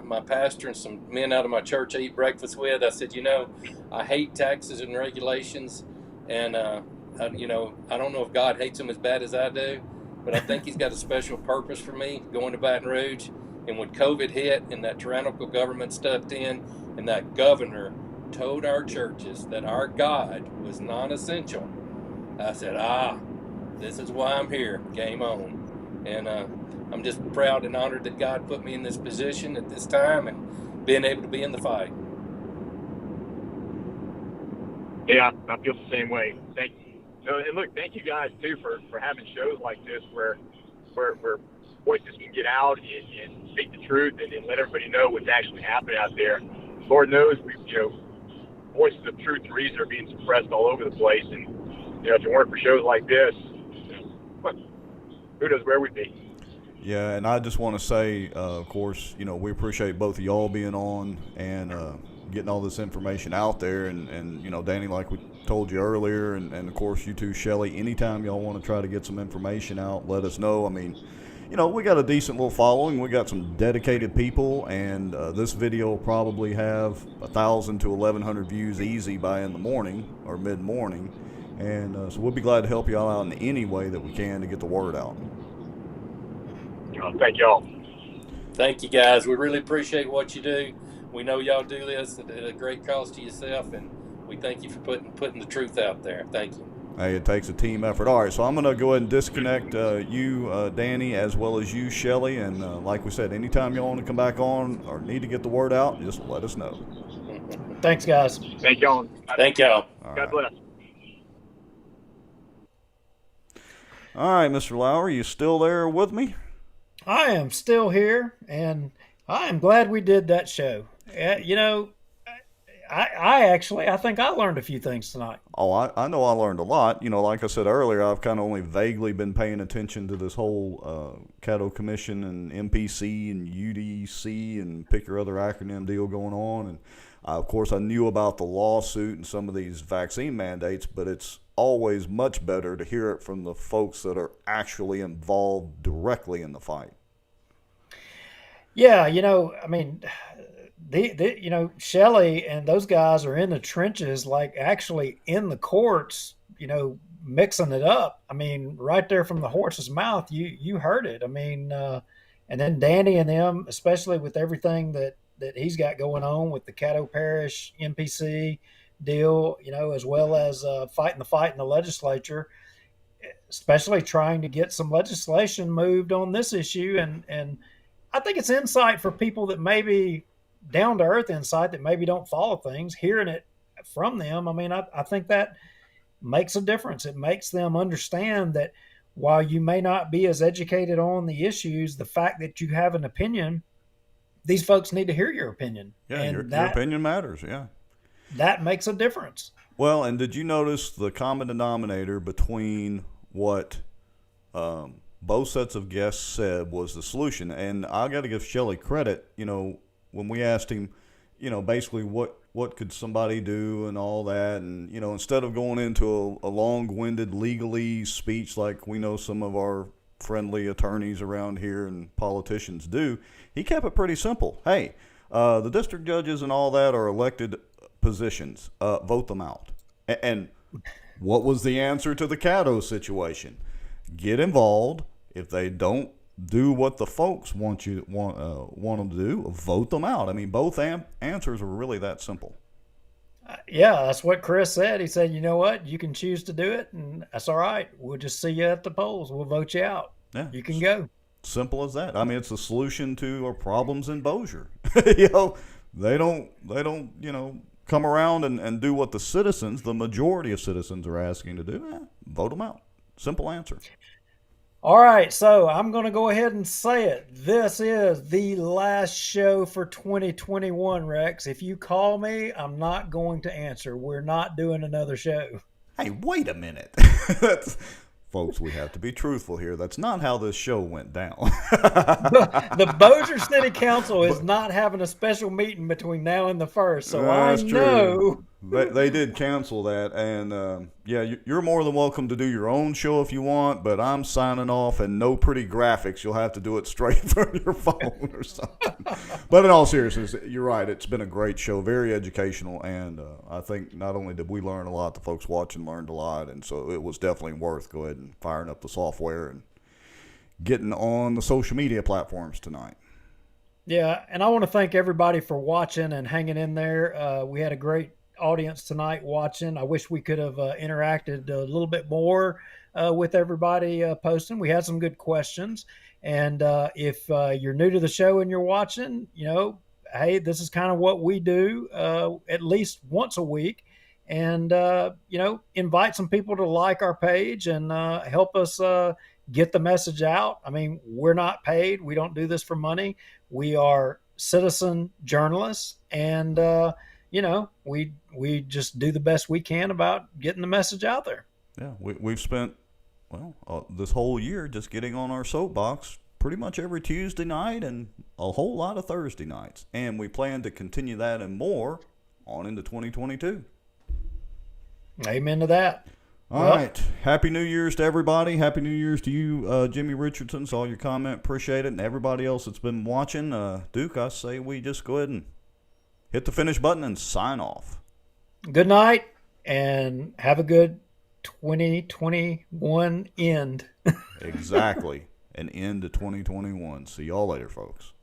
my pastor and some men out of my church I eat breakfast with. I said, I hate taxes and regulations, and I don't know if God hates them as bad as I do, but I think He's got a special purpose for me going to Baton Rouge. And when COVID hit and that tyrannical government stepped in, and that governor told our churches that our God was non-essential, I said, this is why I'm here. Game on. And I'm just proud and honored that God put me in this position at this time and being able to be in the fight. Yeah, I feel the same way. Thank you. So, and look, thank you guys too for having shows like this where voices can get out and speak the truth and let everybody know what's actually happening out there. Lord knows voices of truth and reason are being suppressed all over the place, and if it weren't for shows like this, who knows where we'd be. Yeah, and I just want to say, of course, we appreciate both of y'all being on and getting all this information out there. And Danny, like we told you earlier, and of course you too, Shelly, anytime y'all want to try to get some information out, let us know. I mean, we got a decent little following. We got some dedicated people, and this video will probably have 1,000 to 1,100 views easy by in the morning or mid-morning. And so we'll be glad to help y'all out in any way that we can to get the word out. Thank y'all. Thank you, guys. We really appreciate what you do. We know y'all do this at a great cost to yourself, and we thank you for putting the truth out there. Thank you. Hey, it takes a team effort. All right, so I'm going to go ahead and disconnect you, Danny, as well as you, Shelly. And like we said, anytime y'all want to come back on or need to get the word out, just let us know. Thanks, guys. Thank y'all. Thank y'all. God bless. All right, Mr. Lowry, you still there with me? I am still here, and I am glad we did that show. I think I learned a few things tonight. Oh, I know I learned a lot. Like I said earlier, I've kind of only vaguely been paying attention to this whole Caddo Commission and MPC and UDC and pick your other acronym deal going on. And, of course, I knew about the lawsuit and some of these vaccine mandates, but it's always much better to hear it from the folks that are actually involved directly in the fight. Yeah, Shelly and those guys are in the trenches, like actually in the courts, mixing it up. I mean, right there from the horse's mouth, you heard it. I mean, and then Danny and them, especially with everything that he's got going on with the Caddo Parish MPC deal, as well as fighting the fight in the legislature, especially trying to get some legislation moved on this issue. And I think it's insight for people that maybe down to earth insight that maybe don't follow things, hearing it from them. I mean, I think that makes a difference. It makes them understand that while you may not be as educated on the issues, the fact that you have an opinion, these folks need to hear your opinion. Yeah, and your opinion matters. Yeah. That makes a difference. Well, and did you notice the common denominator between what both sets of guests said was the solution? And I got to give Shelly credit, when we asked him, basically what could somebody do and all that. And, instead of going into a long-winded legalese speech like we know some of our friendly attorneys around here and politicians do, he kept it pretty simple. Hey, the district judges and all that are elected positions. Vote them out. And what was the answer to the Caddo situation? Get involved. If they don't do what the folks want them to do, vote them out. I mean, both answers were really that simple. Yeah, that's what Chris said. He said, you know what? You can choose to do it, and that's all right. We'll just see you at the polls. We'll vote you out. Yeah, you can go. Simple as that. I mean, it's a solution to our problems in Bossier. They don't, come around and do what the majority of citizens are asking to do. Vote them out. Simple answer. All right, so I'm going to go ahead and say it. This is the last show for 2021, Rex. If you call me, I'm not going to answer. We're not doing another show. Hey, wait a minute. Folks, we have to be truthful here. That's not how this show went down. The Bossier City Council is not having a special meeting between now and the 1st, so I know. They did cancel that, and you're more than welcome to do your own show if you want, but I'm signing off, and no pretty graphics. You'll have to do it straight from your phone or something. But in all seriousness, you're right. It's been a great show, very educational, and I think not only did we learn a lot, the folks watching learned a lot, and so it was definitely worth go ahead and firing up the software and getting on the social media platforms tonight. Yeah, and I want to thank everybody for watching and hanging in there. We had a great audience tonight watching. I wish we could have interacted a little bit more with everybody posting. We had some good questions. And if you're new to the show and you're watching, hey, this is kind of what we do at least once a week. And, invite some people to like our page and help us get the message out. I mean, we're not paid. We don't do this for money. We are citizen journalists. And, we just do the best we can about getting the message out there. Yeah, we've spent, this whole year just getting on our soapbox pretty much every Tuesday night and a whole lot of Thursday nights. And we plan to continue that and more on into 2022. Amen to that. All right. Happy New Year's to everybody. Happy New Year's to you, Jimmy Richardson. Saw your comment. Appreciate it. And everybody else that's been watching. Duke, I say we just go ahead and hit the finish button and sign off. Good night and have a good 2021 end. Exactly. An end to 2021. See y'all later, folks.